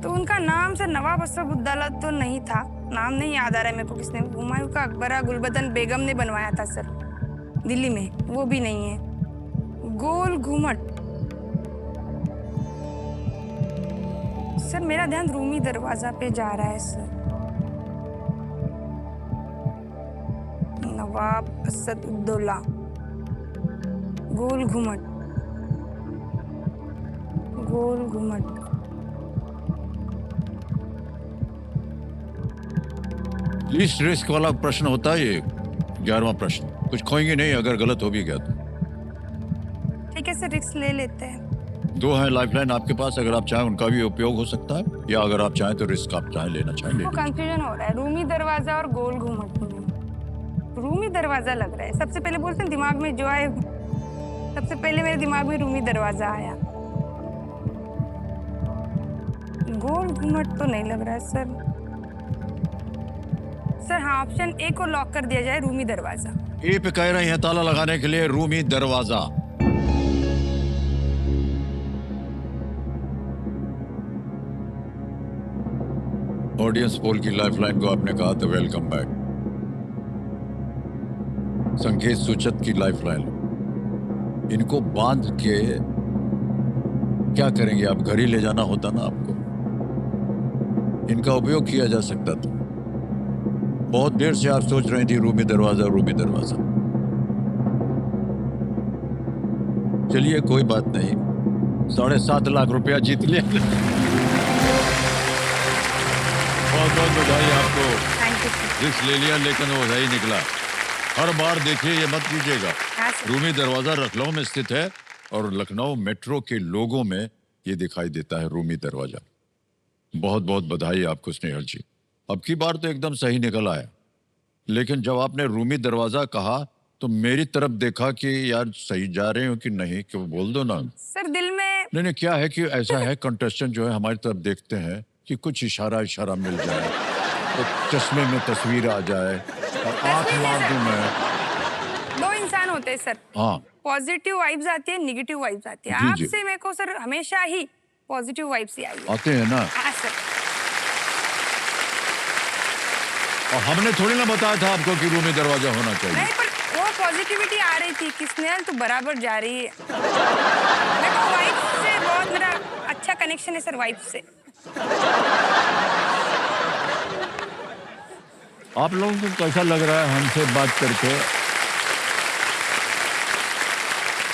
तो उनका नाम सर नवाब असफउद्दौला तो नहीं था। नाम नहीं याद आ रहा है मेरे को किसने। हुमायूं का अकबरा गुलबदन बेगम ने बनवाया था सर दिल्ली में, वो भी नहीं है। गोल घुमट, सर मेरा ध्यान रूमी दरवाजा पे जा रहा है सर। नवाब असदुद्दौला, गोल घुमट, गोल घुमट। लीस्ट रिस्क वाला प्रश्न होता है ये 11वां प्रश्न। कुछ खोएंगे नहीं अगर गलत हो भी गया तो। ठीक है सर, रिस्क ले लेते हैं। 2 है लाइफलाइन आपके पास, अगर आप चाहें उनका भी उपयोग हो सकता है, या अगर आप चाहें तो रिस्क आप चाहें लेना चाहें ले वो लीजिए। कंफ्यूजन हो रहा है रूमी दरवाजा और गोल घुमट में। रूमी दरवाजा लग रहा है सबसे पहले। बोलते हैं दिमाग में जो आए, सबसे पहले मेरे दिमाग में रूमी दरवाजा आया। गोल घुमट तो नहीं लग रहा है सर। सर हाँ, ऑप्शन ए को लॉक कर दिया जाए, रूमी दरवाजा। ए पे कह रहे हैं ताला लगाने के लिए रूमी दरवाजा। ऑडियंस पोल की लाइफलाइन को आपने कहा तो वेलकम बैक। संकेत सूचक की लाइफलाइन, इनको बांध के क्या करेंगे आप? घर ही ले जाना होता ना आपको। इनका उपयोग किया जा सकता था। बहुत देर से आप सोच रही थी रूमी दरवाजा, रूमी दरवाजा। चलिए कोई बात नहीं, 7.5 लाख रुपया जीत लिया। बहुत बहुत बधाई आपको। Thank you sir. रिस्क ले लिया लेकिन वो सही निकला। हर बार देखिए, ये मत कीजिएगा। हाँ सर। रूमी दरवाजा लखनऊ में स्थित है और लखनऊ मेट्रो के लोगों में ये दिखाई देता है रूमी दरवाजा। बहुत बहुत बधाई आपको स्नेहल जी। अब की बार तो एकदम सही निकल आया, लेकिन जब आपने रूमी दरवाजा कहा तो मेरी तरफ देखा कि यार सही जा रहे हो कि नहीं, कि वो बोल दो ना। सर दिल में नहीं, क्या है कि ऐसा है कंटेस्टेंट जो है हमारी तरफ देखते हैं कि कुछ इशारा मिल जाए, तो चश्मे में तस्वीर आ जाए और आंख मार दूं मैं। दो इंसान होते हैं सर। हाँ, पॉजिटिव वाइब्स आती है, नेगेटिव वाइब्स आती है। जी, जी। आपसे मेरे को सर हमेशा ही पॉजिटिव वाइब्स ही आई है। आते हैं ना। हाँ सर। और हमने थोड़ी ना बताया था आपको कि रूम में दरवाजा होना चाहिए। नहीं, पर वो पॉजिटिविटी आ रही थी कि स्नेहल तू बराबर जा रही है। मेरे को वाइफ से बहुत मेरा अच्छा कनेक्शन है सर, वाइफ से। आप लोगों को कैसा लग रहा है हमसे बात करके?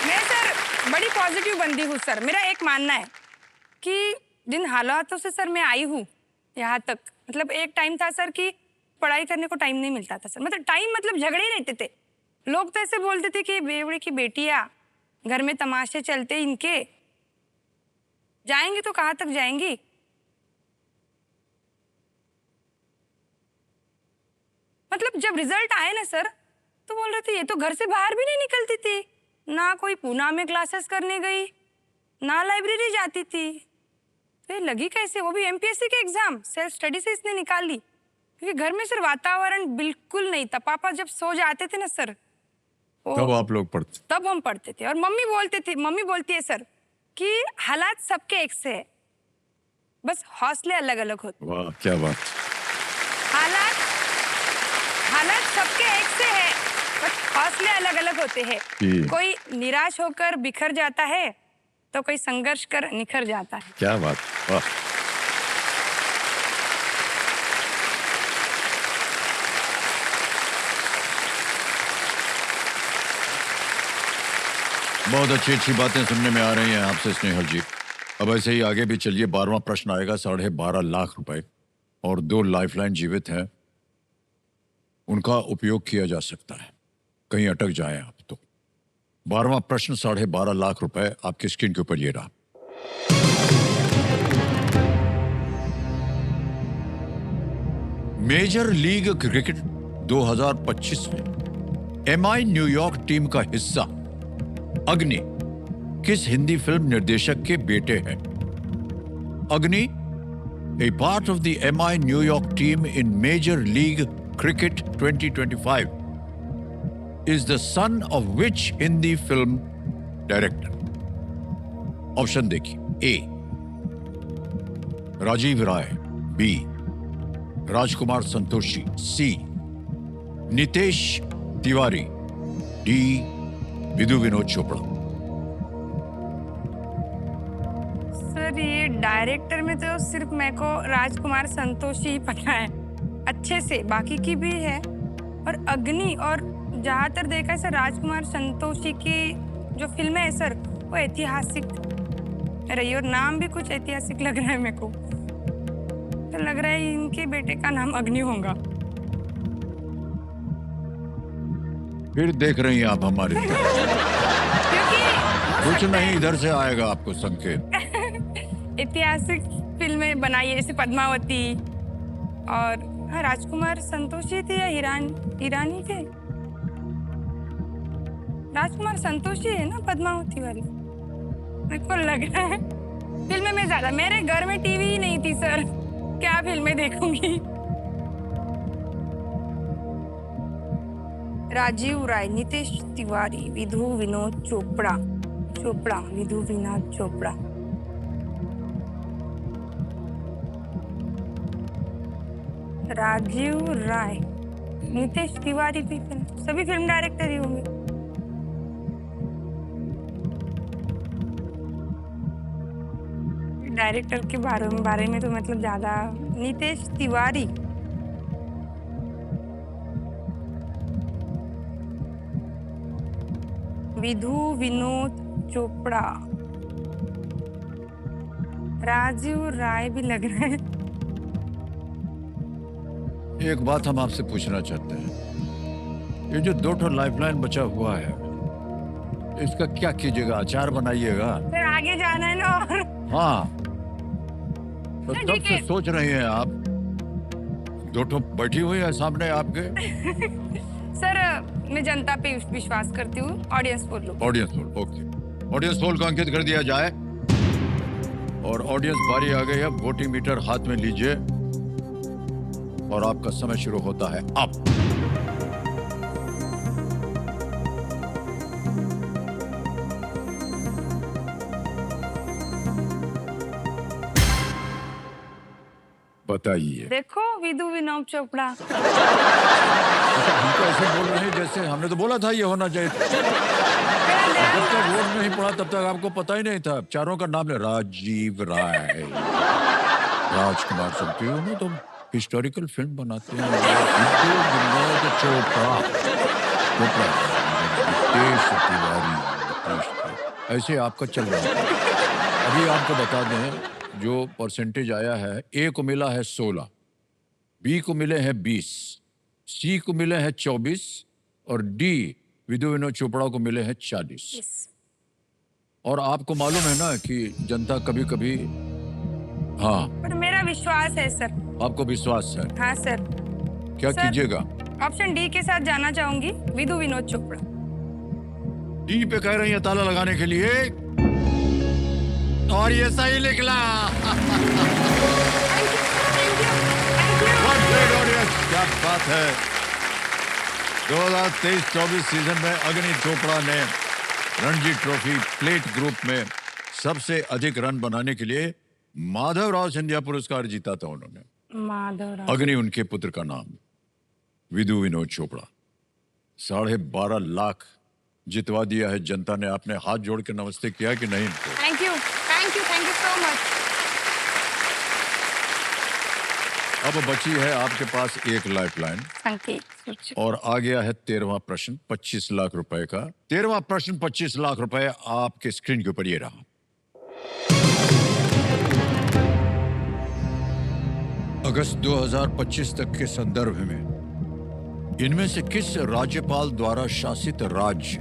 मैं सर बड़ी पॉजिटिव बंदी हूँ सर। मेरा एक मानना है कि जिन हालातों से सर मैं आई हूँ यहाँ तक, मतलब एक टाइम था सर कि पढ़ाई करने को टाइम नहीं मिलता था सर। मतलब टाइम मतलब झगड़े ही रहते थे। लोग तो ऐसे बोलते थे कि बेवड़े की बेटियाँ, घर में तमाशे चलते इनके, जाएंगी तो कहाँ तक जाएंगी। मतलब जब रिजल्ट आए ना सर, तो बोल रहे थे ये तो घर से बाहर भी नहीं निकलती थी, ना कोई पूना में क्लासेस करने गई, ना लाइब्रेरी जाती थी। तो ये लगी कैसे, वो भी एमपीएससी के एग्जाम सेल्फ स्टडी से इसने निकाल ली। क्योंकि घर में सर वातावरण बिल्कुल नहीं था। पापा जब सो जाते थे ना सर, तब आप लोग पढ़ते? तब हम पढ़ते थे। और मम्मी बोलती है सर कि हालात सबके एक से है, बस हौसले अलग अलग होते। वाह क्या बात। हालात सबके एक से है, बस हौसले अलग अलग होते हैं। जी। कोई निराश होकर बिखर जाता है तो कोई संघर्ष कर निखर जाता है। क्या बात, वाह। बहुत अच्छी अच्छी बातें सुनने में आ रही हैं आपसे स्नेहल जी। अब ऐसे ही आगे भी चलिए। 12वां प्रश्न आएगा 12.5 लाख रुपए और 2 लाइफलाइन जीवित हैं, उनका उपयोग किया जा सकता है। कहीं अटक जाएं आप तो। 12वां प्रश्न 12.5 लाख रुपए आपकी स्क्रीन के ऊपर ये रहा। मेजर लीग क्रिकेट 2025 में एमआई न्यूयॉर्क टीम का हिस्सा अग्नि किस हिंदी फिल्म निर्देशक के बेटे हैं? अग्नि, a part of the MI New York team in Major League Cricket 2025, is the son of which Hindi film director? Option देखिए। ए राजीव राय, बी राजकुमार संतोषी, सी नितेश तिवारी, डी विधु विनोद चोपड़ा। सर ये डायरेक्टर में तो सिर्फ मेरे को राजकुमार संतोषी ही पता है अच्छे से, बाकी की भी है। और अग्नि और ज्यादातर देखा है सर, राजकुमार संतोषी की जो फिल्में है सर वो ऐतिहासिक रही और नाम भी कुछ ऐतिहासिक लग रहा है मेरे को। तो लग रहा है इनके बेटे का नाम अग्नि होगा। फिर देख रही हैं आप हमारी क्योंकि कुछ नहीं, इधर से आएगा आपको संकेत। ऐतिहासिक फिल्में बनाई है जैसे पद्मावती, और हाँ, राजकुमार संतोषी थे या ईरानी थे? राजकुमार संतोषी है ना पद्मावती वाली, मेरे को लग रहा है। फिल्में में ज्यादा, मेरे घर में टीवी ही नहीं थी सर, क्या फिल्में देखूंगी। राजीव राय, नितेश तिवारी, विधु विनोद चोपड़ा, विधु विनोद चोपड़ा। राजीव राय, नितेश तिवारी भी सभी फिल्म डायरेक्टर ही होंगे। डायरेक्टर के बारे में तो मतलब ज्यादा। नितेश तिवारी, विधु विनोद चोपड़ा, राजीव राय भी लग रहा है। एक बात हम आपसे पूछना चाहते हैं, ये जो 2 लाइफलाइन बचा हुआ है इसका क्या कीजिएगा? अचार बनाइएगा? फिर आगे जाना है ना। और हाँ, तो नहीं, तब ठीक से है। सोच रही हैं आप। 2 बैठी हुई है सामने आपके। सर मैं जनता पे विश्वास करती हूँ, ऑडियंस बोल लो। Audience poll, okay. Audience poll को अंकित कर दिया जाए और ऑडियंस बारी आ गई है। वोटिंग मीटर हाथ में लीजिए और आपका समय शुरू होता है अब। बताइए। देखो विदु विनोद चोपड़ा। अच्छा, हमको ऐसे बोल रहे हैं जैसे हमने तो बोला था ये होना चाहिए। मेरा ध्यान जब तक वोट नहीं पड़ा तब तक आपको पता ही नहीं था। चारों का नाम ले, राजीव राय, राजकुमार, सुनते हो ना, तुम हिस्टोरिकल फिल्म बनाते हैं। विदु विनोद चोपड़ा, चोपड़ा, नितेश तिवारी, ऐसे आपका चल रहा है। अभी आपको बता दें जो परसेंटेज आया है, ए को मिला है 16, बी को मिले हैं 20, सी को मिले हैं 24 और डी विदु विनोद चोपड़ा को मिले हैं 40। और आपको मालूम है ना कि जनता कभी कभी, हाँ, पर मेरा विश्वास है सर। आपको विश्वास है, हाँ सर। क्या सर, कीजिएगा? ऑप्शन डी के साथ जाना चाहूंगी, विदु विनोद चोपड़ा। डी पे कह रही है ताला लगाने के लिए, और ये सही निकला। What great audience! क्या बात है। 2023-24 सीजन में अग्नि चोपड़ा ने रणजी ट्रॉफी प्लेट ग्रुप में सबसे अधिक रन बनाने के लिए माधवराव सिंधिया पुरस्कार जीता था उन्होंने। माधवराव। अग्नि उनके पुत्र का नाम, विदु विनोद चोपड़ा। 12.5 लाख जितवा दिया है जनता ने। आपने हाथ जोड़ के नमस्ते किया कि नहीं इनको? Thank you so much. अब बची है आपके पास एक लाइफलाइन संकेत। और आ गया है 13वां प्रश्न 25 लाख रुपए का। 13वां प्रश्न 25 लाख रुपए आपके स्क्रीन के ऊपर ये रहा। अगस्त 2025 तक के संदर्भ में इनमें से किस राज्यपाल द्वारा शासित राज्य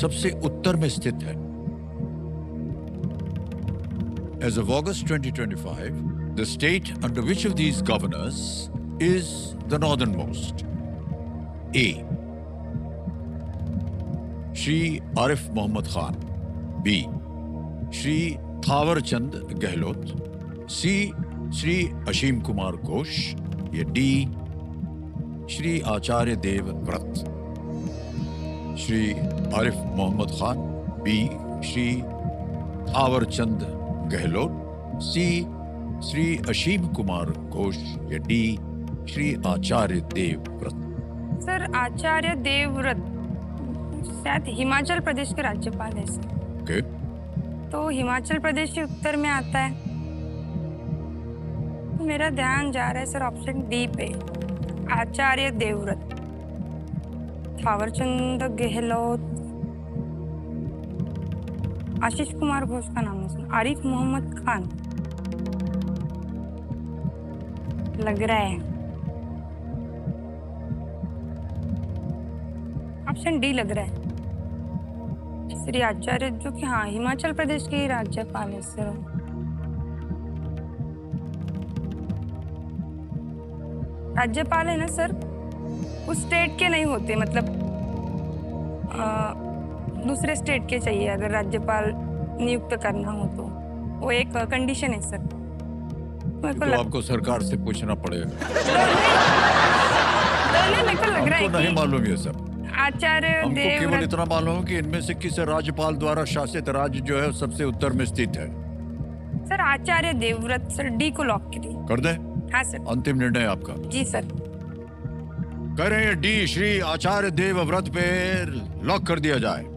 सबसे उत्तर में स्थित है? As of August 2025, the state under which of these governors is the northernmost? A. Shri Arif Mohammad Khan. B. Shri Thawar Chand Gehlot. C. Shri Ashim Kumar Ghosh. या D. Shri Acharya Dev Vrat. Shri Arif Mohammad Khan. B. Shri Thawar Chand Gehlot, सी श्री अशीम कुमार घोष या D Shri Acharya Devvrat. Sir Acharya Devvrat शायद हिमाचल प्रदेश के राज्यपाल है sir. Okay, तो हिमाचल प्रदेश के उत्तर में आता है, तो मेरा ध्यान जा रहा है सर ऑप्शन डी पे, आचार्य देवव्रत। थावरचंद गहलोत, आशीष कुमार घोष का नाम है सर, आरिफ मोहम्मद खान लग रहा है, ऑप्शन डी लग रहा है। श्री आचार्य जो कि हाँ हिमाचल प्रदेश के ही राज्यपाल है सर। राज्यपाल है ना सर, उस स्टेट के नहीं होते, मतलब दूसरे स्टेट के चाहिए अगर राज्यपाल नियुक्त करना हो तो। वो एक कंडीशन है सर। मेरे को तो आपको सरकार से पूछना पड़ेगा। मेरे को लग रहा है हमको नहीं मालूम ये सब। आचार्य हमको केवल देवव्रत। इतना मालूम है कि इनमें से किस राज्यपाल द्वारा शासित राज्य जो है सबसे उत्तर में स्थित है। Sir Acharya Devvrat sir, D को लॉक करिए। कर दें? हाँ सर। अंतिम निर्णय आपका? जी सर। कह रहे हैं डी श्री आचार्य देवव्रत पे लॉक कर दिया जाए।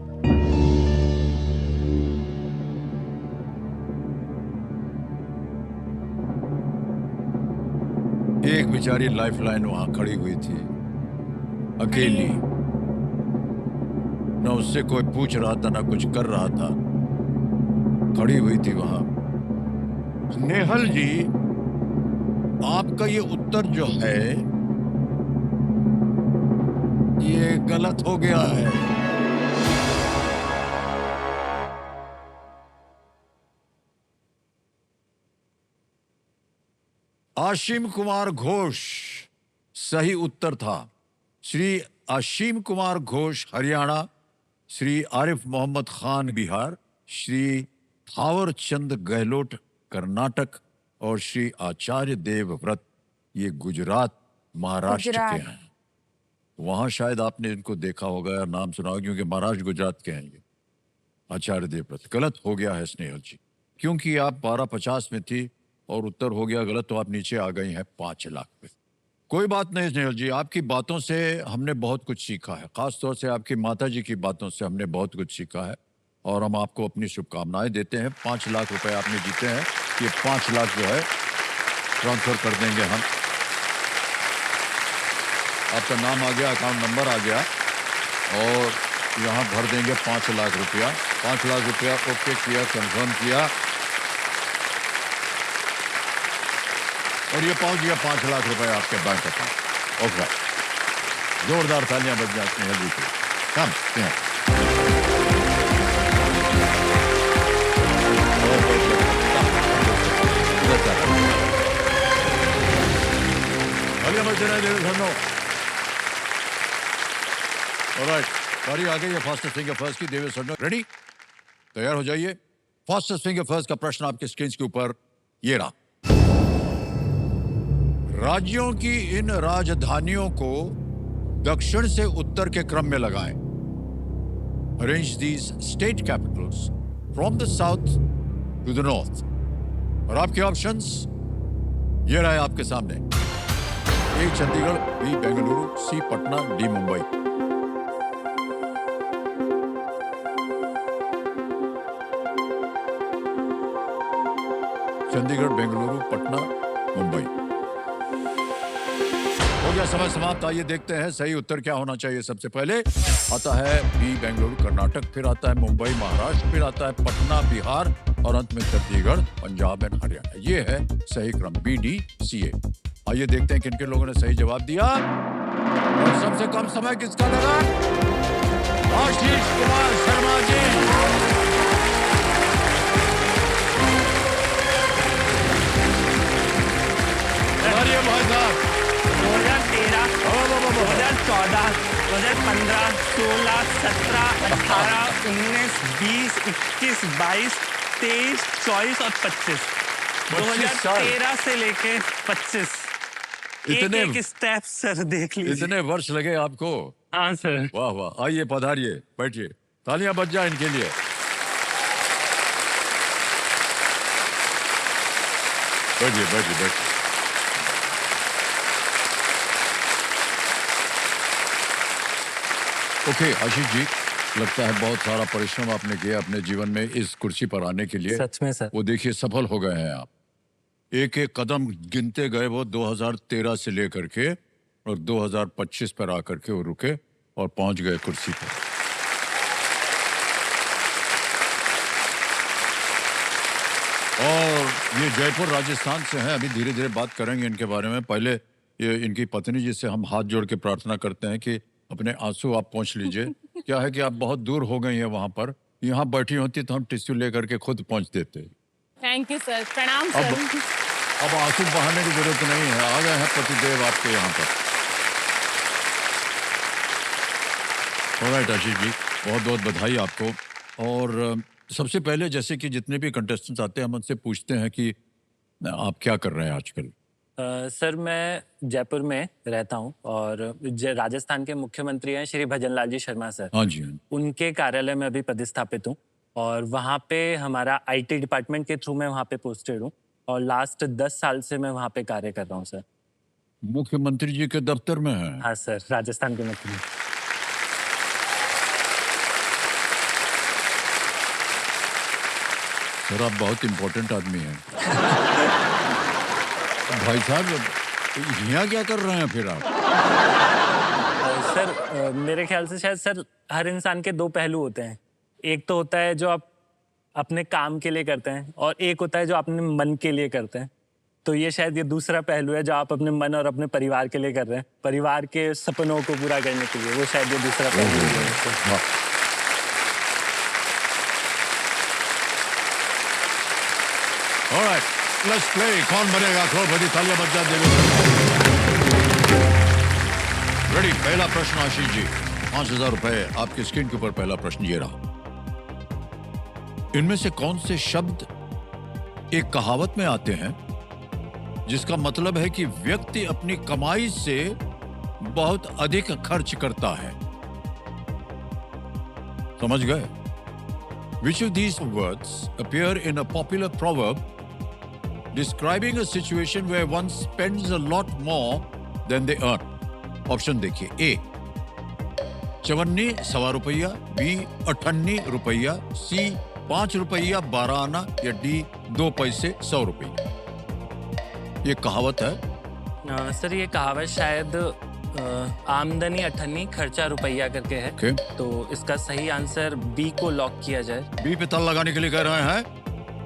एक बेचारी लाइफलाइन वहां खड़ी हुई थी अकेली, न उससे कोई पूछ रहा था ना कुछ कर रहा था, खड़ी हुई थी वहां। नेहल जी, आपका ये उत्तर जो है ये गलत हो गया है। आशीम कुमार घोष सही उत्तर था। श्री आशीम कुमार घोष हरियाणा, श्री आरिफ मोहम्मद खान बिहार, श्री थावर चंद गहलोत कर्नाटक और श्री आचार्य देवव्रत ये गुजरात महाराष्ट्र के हैं। वहां शायद आपने इनको देखा होगा या नाम सुना होगा, क्योंकि महाराष्ट्र गुजरात के हैं ये। आचार्य देवव्रत गलत हो गया है स्नेहल जी, क्योंकि आप 1250 में थी और उत्तर हो गया गलत, तो आप नीचे आ गई हैं 5 लाख पे। कोई बात नहीं स्नेहल जी, आपकी बातों से हमने बहुत कुछ सीखा है, खास तौर से आपकी माता जी की बातों से हमने बहुत कुछ सीखा है, और हम आपको अपनी शुभकामनाएं देते हैं। 5 लाख रुपए आपने जीते हैं, ये 5 लाख जो है ट्रांसफर कर देंगे हम। आपका नाम आ गया, अकाउंट नंबर आ गया, और यहाँ भर देंगे 5 लाख रुपया। 5 लाख रुपया ओके किया, कंफर्म किया, और ये पहुंच गया 5 लाख रुपए आपके बैंक अकाउंट। ओके, जोरदार तालियां बज जाती हैं जी की। कम तालियां बज रहे हैं धन्यवाद। ऑलराइट, बारी आ गई है फास्टेस्ट फिंगर फर्स्ट की। देवे सर रेडी, तैयार हो जाइए। फास्टेस्ट फिंगर फर्स्ट का प्रश्न आपके स्क्रीन के ऊपर ये रहा। राज्यों की इन राजधानियों को दक्षिण से उत्तर के क्रम में लगाएं। Arrange these state capitals from the south to the north. और आपके ऑप्शंस ये रहे आपके सामने। A Chandigarh, B Bengaluru, C Patna, D Mumbai. Chandigarh, Bengaluru, Patna, Mumbai. हो गया समय समाप्त। आइए देखते हैं सही उत्तर क्या होना चाहिए। सबसे पहले आता है बी बेंगलुरु कर्नाटक, फिर आता है मुंबई महाराष्ट्र, फिर आता है पटना बिहार, और अंत में चंडीगढ़ पंजाब एंड हरियाणा। ये है सही क्रम, बी डी सी ए। आइए देखते हैं किन किन लोगों ने सही जवाब दिया, और सबसे कम समय किसका लगा? आशीष कुमार शर्मा जी। भाई साहब, 2013, 2014, 2015, 16, 17, 18, 19, 20, 21, 22, 23, 24 और 25। 25 साल। 2013 से लेके 25। इतने एक स्टेप सर देख लीजिए। इतने वर्ष लगे आपको? हाँ सर। वाह वाह, आइए पधारिए, बैठिए, तालियां बज जाए इनके लिए। बैठिए बैठिए बैठिए। ओके आशीष जी, लगता है बहुत सारा परिश्रम आपने किया अपने जीवन में इस कुर्सी पर आने के लिए। सच में सर। वो देखिए सफल हो गए हैं आप। एक एक कदम गिनते गए वो 2013 से लेकर के, और 2025 पर आकर के वो रुके और पहुंच गए कुर्सी पर। और ये जयपुर राजस्थान से हैं। अभी धीरे धीरे बात करेंगे इनके बारे में। पहले ये इनकी पत्नी जी से हम हाथ जोड़ के प्रार्थना करते हैं कि अपने आंसू आप पोंछ लीजिए। क्या है कि आप बहुत दूर हो गई हैं वहां पर, यहाँ बैठी होती तो हम टिश्यू लेकर के खुद पहुंच देते। थैंक यू सर, प्रणाम अब सर। अब आंसू बहाने की जरूरत नहीं है, आ गए हैं पतिदेव आपके यहाँ पर। ऑलराइट आशीष जी, बहुत बहुत बधाई आपको। और सबसे पहले जैसे कि जितने भी कंटेस्टेंट्स आते हैं हम उनसे पूछते हैं कि आप क्या कर रहे हैं आजकल? सर मैं जयपुर में रहता हूँ, और राजस्थान के मुख्यमंत्री हैं श्री भजनलाल जी शर्मा सर। हाँ जी, हाँ। उनके कार्यालय में अभी पदस्थापित हूँ, और वहाँ पे हमारा आईटी डिपार्टमेंट के थ्रू मैं वहाँ पे पोस्टेड हूँ, और लास्ट 10 साल से मैं वहाँ पे कार्य कर रहा हूँ सर। मुख्यमंत्री जी के दफ्तर में है? हाँ सर, राजस्थान के मुख्यमंत्री। सर आप बहुत इम्पोर्टेंट आदमी हैं। भाई साहब, यहाँ क्या कर रहे हैं फिर आप? सर मेरे ख्याल से शायद सर हर इंसान के 2 पहलू होते हैं। एक तो होता है जो आप अपने काम के लिए करते हैं, और एक होता है जो अपने मन के लिए करते हैं। तो ये शायद ये दूसरा पहलू है जो आप अपने मन और अपने परिवार के लिए कर रहे हैं, परिवार के सपनों को पूरा करने के लिए। वो शायद ये दूसरा पहलू है। हाँ। Alright, let's play. कौन बनेगा करोड़पति? तालियां बजा देंगे। रेडी, पहला प्रश्न आशीष जी, 5,000 रुपए आपकी स्क्रीन के ऊपर। पहला प्रश्न ये रहा। इनमें से कौन से शब्द एक कहावत में आते हैं जिसका मतलब है कि व्यक्ति अपनी कमाई से बहुत अधिक खर्च करता है? समझ गए? Which of these words appear in a popular proverb describing a situation where one spends a lot more than they earn. Option देखिए, ए 54 सवा रुपया, बी 58 रुपया, सी 5 रुपया 12 आना, या डी 2 पैसे 100 रुपया। ये कहावत है। सर ये कहावत शायद आमदनी 58 खर्चा रुपया करके है। ओके, तो इसका सही आंसर बी को लॉक किया जाए। बी पे ताला लगाने के लिए कह रहे हैं।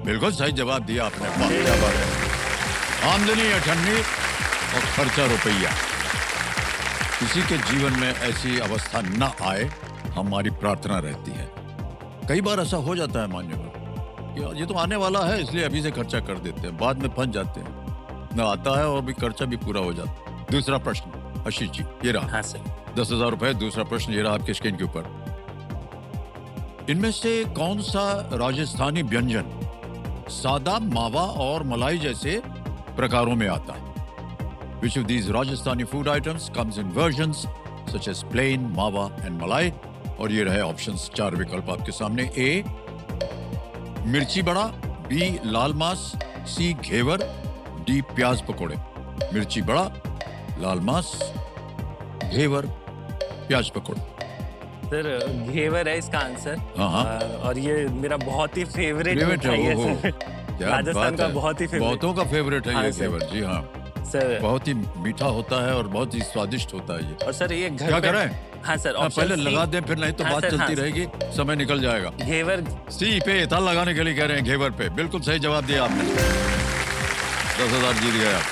बिल्कुल सही जवाब दिया आपने, वाह क्या बात है। आमदनी 58 और खर्चा रुपया। किसी के जीवन में ऐसी अवस्था न आए, हमारी प्रार्थना रहती है। कई बार ऐसा हो जाता है मान्यवर कि ये तो आने वाला है इसलिए अभी से खर्चा कर देते हैं, बाद में फंस जाते हैं, न आता है और भी खर्चा भी पूरा हो जाता है। दूसरा प्रश्न आशीष जी, ये रहा। हाँ सर। 10,000 रुपए। दूसरा प्रश्न ये रहा आपके स्क्रीन के ऊपर। इनमें से कौन सा राजस्थानी व्यंजन सादा, मावा और मलाई जैसे प्रकारों में आता है? Which of these Rajasthani food items comes in versions such as plain, मावा and मलाई? और ये रहे ऑप्शंस, 4 विकल्प आपके सामने। ए मिर्ची बड़ा, बी लाल मांस, सी घेवर, डी प्याज पकोड़े। मिर्ची बड़ा, लाल मांस, घेवर, प्याज पकोड़े। सर घेवर है इसका आंसर। हाँ, हाँ। और ये मेरा बहुत ही फेवरेट फेवरेट मिठाई है, है ओहो, सर। क्या राजस्थान बात का है। बहुत ही फेवरेट। बहुतों का फेवरेट है हाँ, ये सर। घेवर। जी हाँ, सर बहुत ही मीठा होता है और बहुत ही स्वादिष्ट होता है ये। और सर ये घर क्या पे- करें? हाँ सर, हाँ, ऑप्शन पहले सी- लगा दें, फिर नहीं तो हाँ, बात सर, चलती हाँ, सर। रहेगी, समय निकल जाएगा। घेवर। सी पे ताला लगाने के लिए कह रहे हैं, घेवर पे। बिल्कुल सही जवाब दिया आपने। 10,000 जीत गए आप।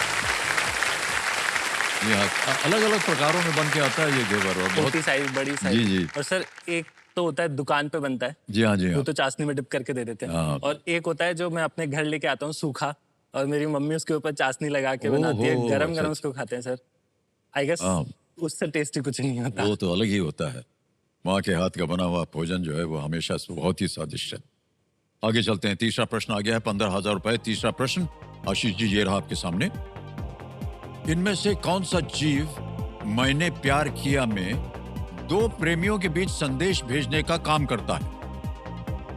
जी हाँ, अलग अलग प्रकारों में बन के आता है ये घेवर, और बहुत। छोटी साइज, बड़ी साइज। जी, जी। और सर एक तो होता है दुकान पे बनता है, जी हाँ, जी वो हाँ। तो चाशनी में डिप करके दे देते हैं। हाँ। और एक होता है जो मैं अपने घर लेके आता हूँ सूखा, और मेरी मम्मी उसके ऊपर चाशनी लगा के ओहो, बनाती है, गरम अच्छा, गरम उसको खाते हैं सर। आई गेस हाँ। उससे टेस्टी कुछ नहीं होता। वो तो अलग ही होता है। माँ के हाथ का बना हुआ भोजन जो है वो हमेशा से बहुत ही स्वादिष्ट है। आगे चलते हैं। तीसरा प्रश्न आ गया है, 15,000 रुपए। तीसरा प्रश्न आशीष जी, ये रहा आपके सामने। इनमें से कौन सा जीव मैंने प्यार किया में 2 प्रेमियों के बीच संदेश भेजने का काम करता है?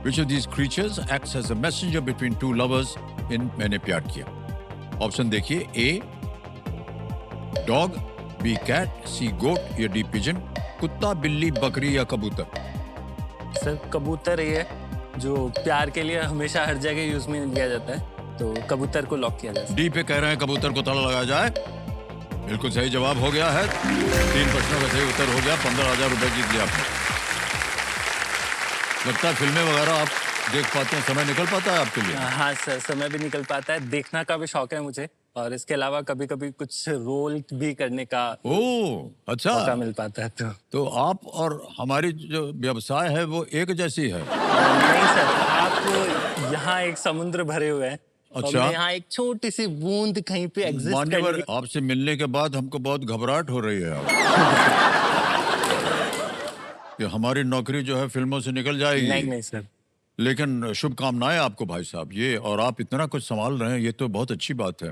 Which of these creatures acts as a messenger between 2 lovers in मैंने प्यार किया? ऑप्शन देखिए, ए डॉग, बी कैट, सी गोट, या डी पिजन। कुत्ता, बिल्ली, बकरी या कबूतर? सर कबूतर ये है जो प्यार के लिए हमेशा हर जगह यूज में लिया जाता है, तो कबूतर को लॉक किया जाए। डी पे कह रहे हैं कबूतर को ताला लगाया जाए। बिल्कुल सही जवाब हो गया है। 3 प्रश्नों का सही उत्तर हो गया। 15,000 रुपए जीत लिया आपने। लगता है फिल्में वगैरह आप देख पाते हैं, समय निकल पाता है आपके लिए? हाँ सर, समय भी निकल पाता है, देखना का भी शौक है मुझे, और इसके अलावा कभी कभी कुछ रोल भी करने का ओह, अच्छा। मौका मिल पाता है। तो आप और हमारी जो व्यवसाय है वो एक जैसी है। नहीं सर, आप यहाँ एक समुद्र भरे हुए हैं, और अच्छा। मैं यहाँ एक छोटी सी बूंद कहीं पे एग्जिस्ट मान्यवर, करने आपसे मिलने के बाद हमको बहुत घबराहट हो रही है कि हमारी नौकरी जो है फिल्मों से निकल जाएगी। नहीं नहीं सर। लेकिन शुभकामनाएं आपको भाई साहब, ये और आप इतना कुछ संभाल रहे हैं, ये तो बहुत अच्छी बात है।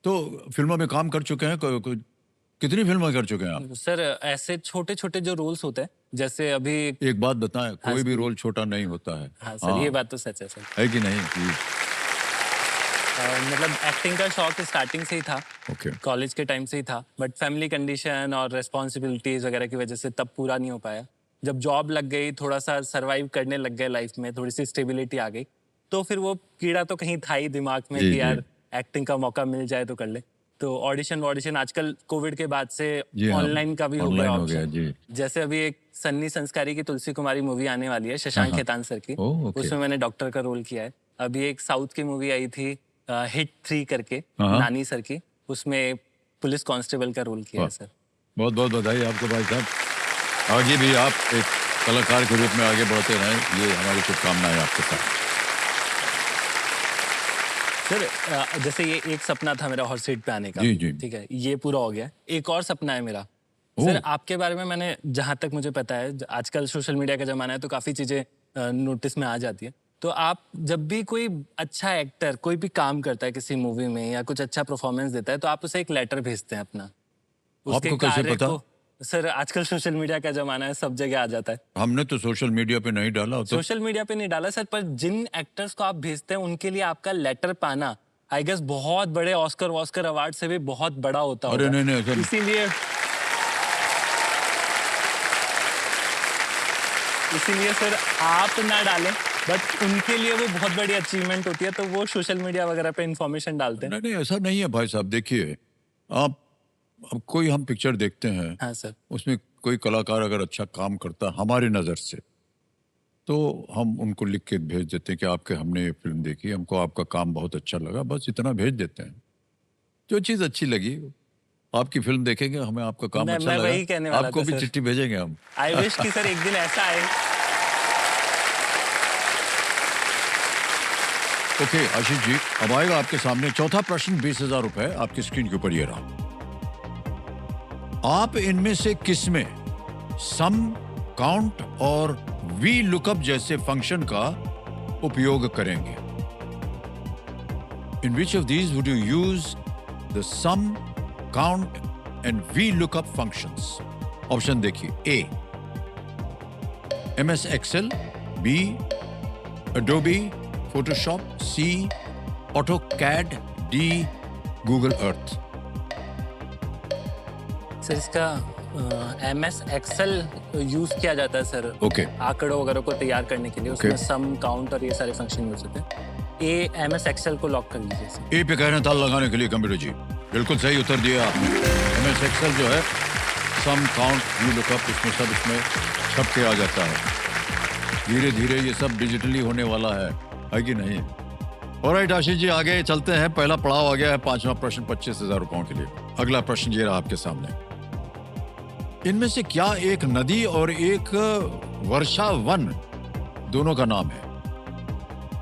तो फिल्मों में काम कर चुके हैं, कितनी फिल्में कर चुके हैं आप? सर ऐसे छोटे छोटे जो रोल्स होते हैं, जैसे अभी एक बात बताएं, कोई भी रोल छोटा नहीं होता है। हाँ सर, ये बात तो सच है सर। है कि नहीं? प्लीज। मतलब एक्टिंग का शौक स्टार्टिंग से ही था, ओके। कॉलेज के टाइम से ही था, बट फैमिली कंडीशन और रेस्पॉन्सिबिलिटीज वगैरह की वजह से तब पूरा नहीं हो पाया। जब जॉब लग गई, थोड़ा सा सरवाइव करने लग गए लाइफ में, थोड़ी सी स्टेबिलिटी आ गई, तो फिर वो कीड़ा तो कहीं था ही दिमाग में जी, कि जी। यार एक्टिंग का मौका मिल जाए तो कर ले। तो ऑडिशन आजकल कोविड के बाद से जी हाँ, ऑनलाइन का भी हो online गया हो गया, ऑप्शन। जी। जैसे अभी एक सन्नी संस्कारी की तुलसी कुमारी मूवी आने वाली है, शशांक हाँ। खेतान सर की, ओह, ओके। उसमें मैंने डॉक्टर का रोल किया है। अभी एक साउथ की मूवी आई थी हिट 3 करके, हाँ। नानी सर की, उसमें पुलिस कांस्टेबल का रोल किया है सर। बहुत बहुत बधाई आपको भाई साहब। आगे भी आप एक कलाकार के रूप में आगे बढ़ते रहें, ये हमारी शुभकामनाएं आपके साथ। सर जैसे ये एक सपना था मेरा हॉट सीट पे आने का, जी, जी। ठीक है, ये पूरा हो गया। एक और सपना है मेरा ओह। सर, आपके बारे में मैंने जहां तक मुझे पता है, आजकल सोशल मीडिया का जमाना है तो काफी चीजें नोटिस में आ जाती है। तो आप जब भी कोई अच्छा एक्टर कोई भी काम करता है किसी मूवी में या कुछ अच्छा परफॉर्मेंस देता है, तो आप उसे एक लेटर भेजते हैं अपना, आपको कैसे कार्य पता? को। सर आजकल सोशल मीडिया का जमाना है, सब जगह आ जाता है। हमने तो सोशल मीडिया पे नहीं डाला तो। सोशल मीडिया पे नहीं डाला सर, पर जिन एक्टर्स को आप भेजते हैं उनके लिए आपका लेटर पाना, आई गेस बहुत बड़े ऑस्कर वॉस्कर अवार्ड से भी बहुत बड़ा होता अरे होगा। नहीं, ऐसा नहीं। इसीलिए सर आप ना डालें, बट उनके लिए वो बहुत बड़ी अचीवमेंट होती है, तो वो सोशल मीडिया वगैरह पे इंफॉर्मेशन डालते हैं। नहीं नहीं, ऐसा नहीं है भाई साहब। देखिए, आप अब कोई हम पिक्चर देखते हैं, हाँ सर। उसमें कोई कलाकार अगर अच्छा काम करता है हमारी नज़र से, तो हम उनको लिख के भेज देते हैं कि आपके हमने ये फिल्म देखी, हमको आपका काम बहुत अच्छा लगा, बस इतना भेज देते हैं। जो चीज़ अच्छी लगी, आपकी फिल्म देखेंगे, हमें आपका काम अच्छा मैं वही कहने लगा, वाला आपको था भी सर। चिट्ठी भेजेंगे हम। आई विश कि सर एक दिन ऐसा आए। ओके आशीष जी, अब आएगा आपके सामने चौथा प्रश्न। 20,000 रुपए आपकी स्क्रीन के ऊपर ये रहा। आप इनमें से किसमें सम, काउंट और वी लुकअप जैसे फंक्शन का उपयोग करेंगे? In which of these would you use the sum, count and V lookup functions? Option देखिए। A MS Excel, B Adobe Photoshop, C AutoCAD, D Google Earth। Sir इसका MS Excel use किया जाता है sir, okay आंकड़ों वगैरह को तैयार करने के लिए। उसमें सम, काउंट और ये सारे फंक्शन यूज होते हैं। ए MS एक्सेल को लॉक कर लीजिए सर। ए पे कह रहे हैं ताल लगाने के लिए कंप्यूटर जी। बिल्कुल सही उत्तर दिया आपने। MS Excel जो है, सम, काउंट, वी लुकअप, इसमें सब इसमें छप के आ जाता है। धीरे धीरे ये सब डिजिटली होने वाला है कि नहीं? ऑलराइट आशीष जी, आगे चलते हैं। पहला पड़ाव आ गया है, पांचवा प्रश्न 25,000 रुपयों के लिए। अगला प्रश्न ये रहा आपके सामने। इनमें से क्या एक नदी और एक वर्षा वन दोनों का नाम है?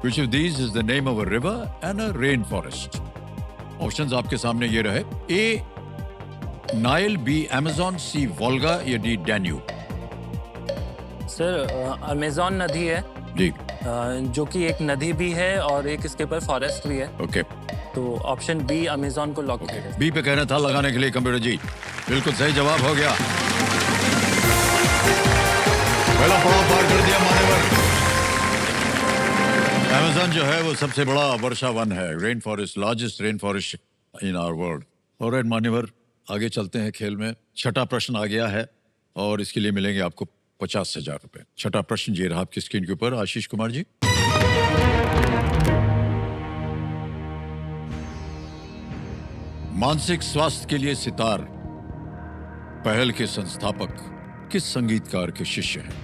Which of these is the name of a river and a rainforest? Options आपके सामने ये रहे। ए नाइल, बी अमेजॉन, सी वोल्गा या डी डैन्यूब? सर अमेजॉन नदी है, जी जो कि एक नदी भी है और एक इसके ऊपर फॉरेस्ट भी है। ओके। तो ऑप्शन बी अमेजॉन को लॉक करें। बी पे कहना था लगाने के लिए कंप्यूटर जी। बिल्कुल सही जवाब हो गया। पहला पड़ाव पार कर दिया मान्यवर। अमेज़न जो है वो सबसे बड़ा वर्षा वन है, rain forest, largest rain forest in our world. Alright मान्यवर, आगे चलते हैं खेल में। छठा प्रश्न आ गया है और इसके लिए मिलेंगे आपको 50,000 रुपए। छठा प्रश्न ये रहा आपकी स्क्रीन के ऊपर। आशीष कुमार जी, मानसिक स्वास्थ्य के लिए सितार पहल के संस्थापक किस संगीतकार के शिष्य हैं?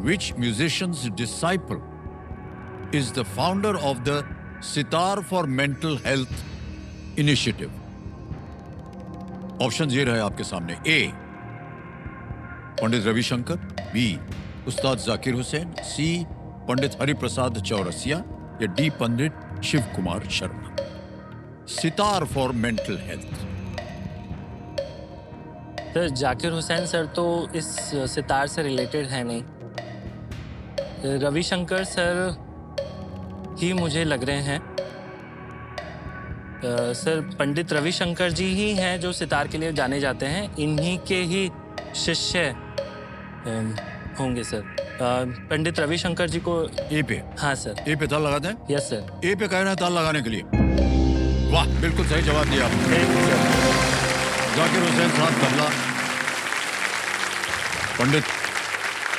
Which musician's disciple is the founder of the sitar for Mental Health Initiative? Option ये रहे आपके सामने। ए पंडित रविशंकर, बी उस्ताद जाकिर हुसैन, सी पंडित हरिप्रसाद चौरसिया या D Pandit Shiv Kumar Sharma? Sitar for mental health. Sir Zakir Hussain sir तो इस सितार से रिलेटेड है नहीं। रविशंकर सर ही मुझे लग रहे हैं। सर पंडित रविशंकर जी ही हैं जो सितार के लिए जाने जाते हैं। इन्हीं के ही शिष्य होंगे सर। पंडित रविशंकर जी को। ए पे? हाँ सर। ए पे ताल लगा दें? Yes sir. ए पे कह रहे हैं ताल लगाने के लिए। वाह, बिल्कुल सही जवाब दिया आपने। जाकिर हुसैन साहब तबला, पंडित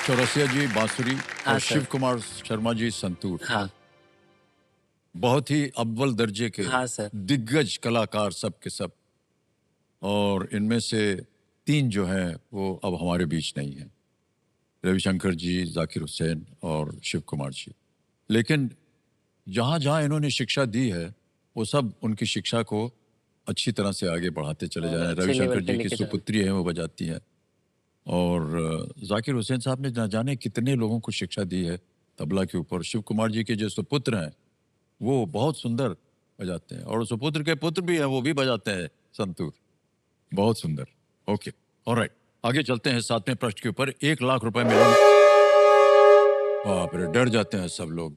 चौरसिया जी बांसुरी हाँ, और सर। शिव कुमार शर्मा जी संतूर। हाँ बहुत ही अव्वल दर्जे के हाँ सर। दिग्गज कलाकार सब के सब। और इनमें से 3 जो हैं वो अब हमारे बीच नहीं हैं, रविशंकर जी, जाकिर हुसैन और शिव कुमार जी। लेकिन जहाँ जहाँ इन्होंने शिक्षा दी है वो सब उनकी शिक्षा को अच्छी तरह से आगे बढ़ाते चले जा रहे हैं। अच्छे रविशंकर लेवल पे जी की लेके जा रहे हैं। सुपुत्री हैं, वो बजाती हैं। और जाकिर हुसैन साहब ने ना जाने कितने लोगों को शिक्षा दी है तबला के ऊपर। शिव कुमार जी के जो सुपुत्र हैं वो बहुत सुंदर बजाते हैं, और सुपुत्र के पुत्र भी हैं, वो भी बजाते हैं संतूर। बहुत सुंदर। ओके, ऑलराइट, आगे चलते हैं 7वें प्रश्न के ऊपर। 1 लाख रुपए मिलेंगे। बाप रे, डर जाते हैं सब लोग,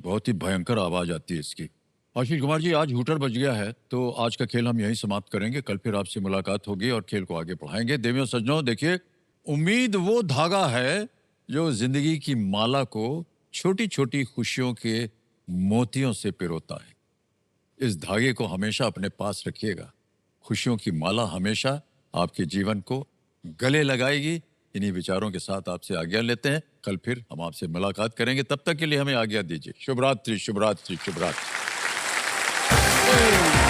बहुत ही भयंकर आवाज आती है इसकी। आशीष कुमार जी, आज हूटर बज गया है, तो आज का खेल हम यहीं समाप्त करेंगे। कल फिर आपसे मुलाकात होगी और खेल को आगे बढ़ाएंगे। देवियों सज्जनों, देखिए, उम्मीद वो धागा है जो जिंदगी की माला को छोटी छोटी खुशियों के मोतियों से पिरोता है। इस धागे को हमेशा अपने पास रखिएगा। खुशियों की माला हमेशा आपके जीवन को गले लगाएगी। इन्हीं विचारों के साथ आपसे आज्ञा लेते हैं। कल फिर हम आपसे मुलाकात करेंगे। तब तक के लिए हमें आज्ञा दीजिए। शुभ रात्रि, शुभ रात्रि, शुभ रात्रि।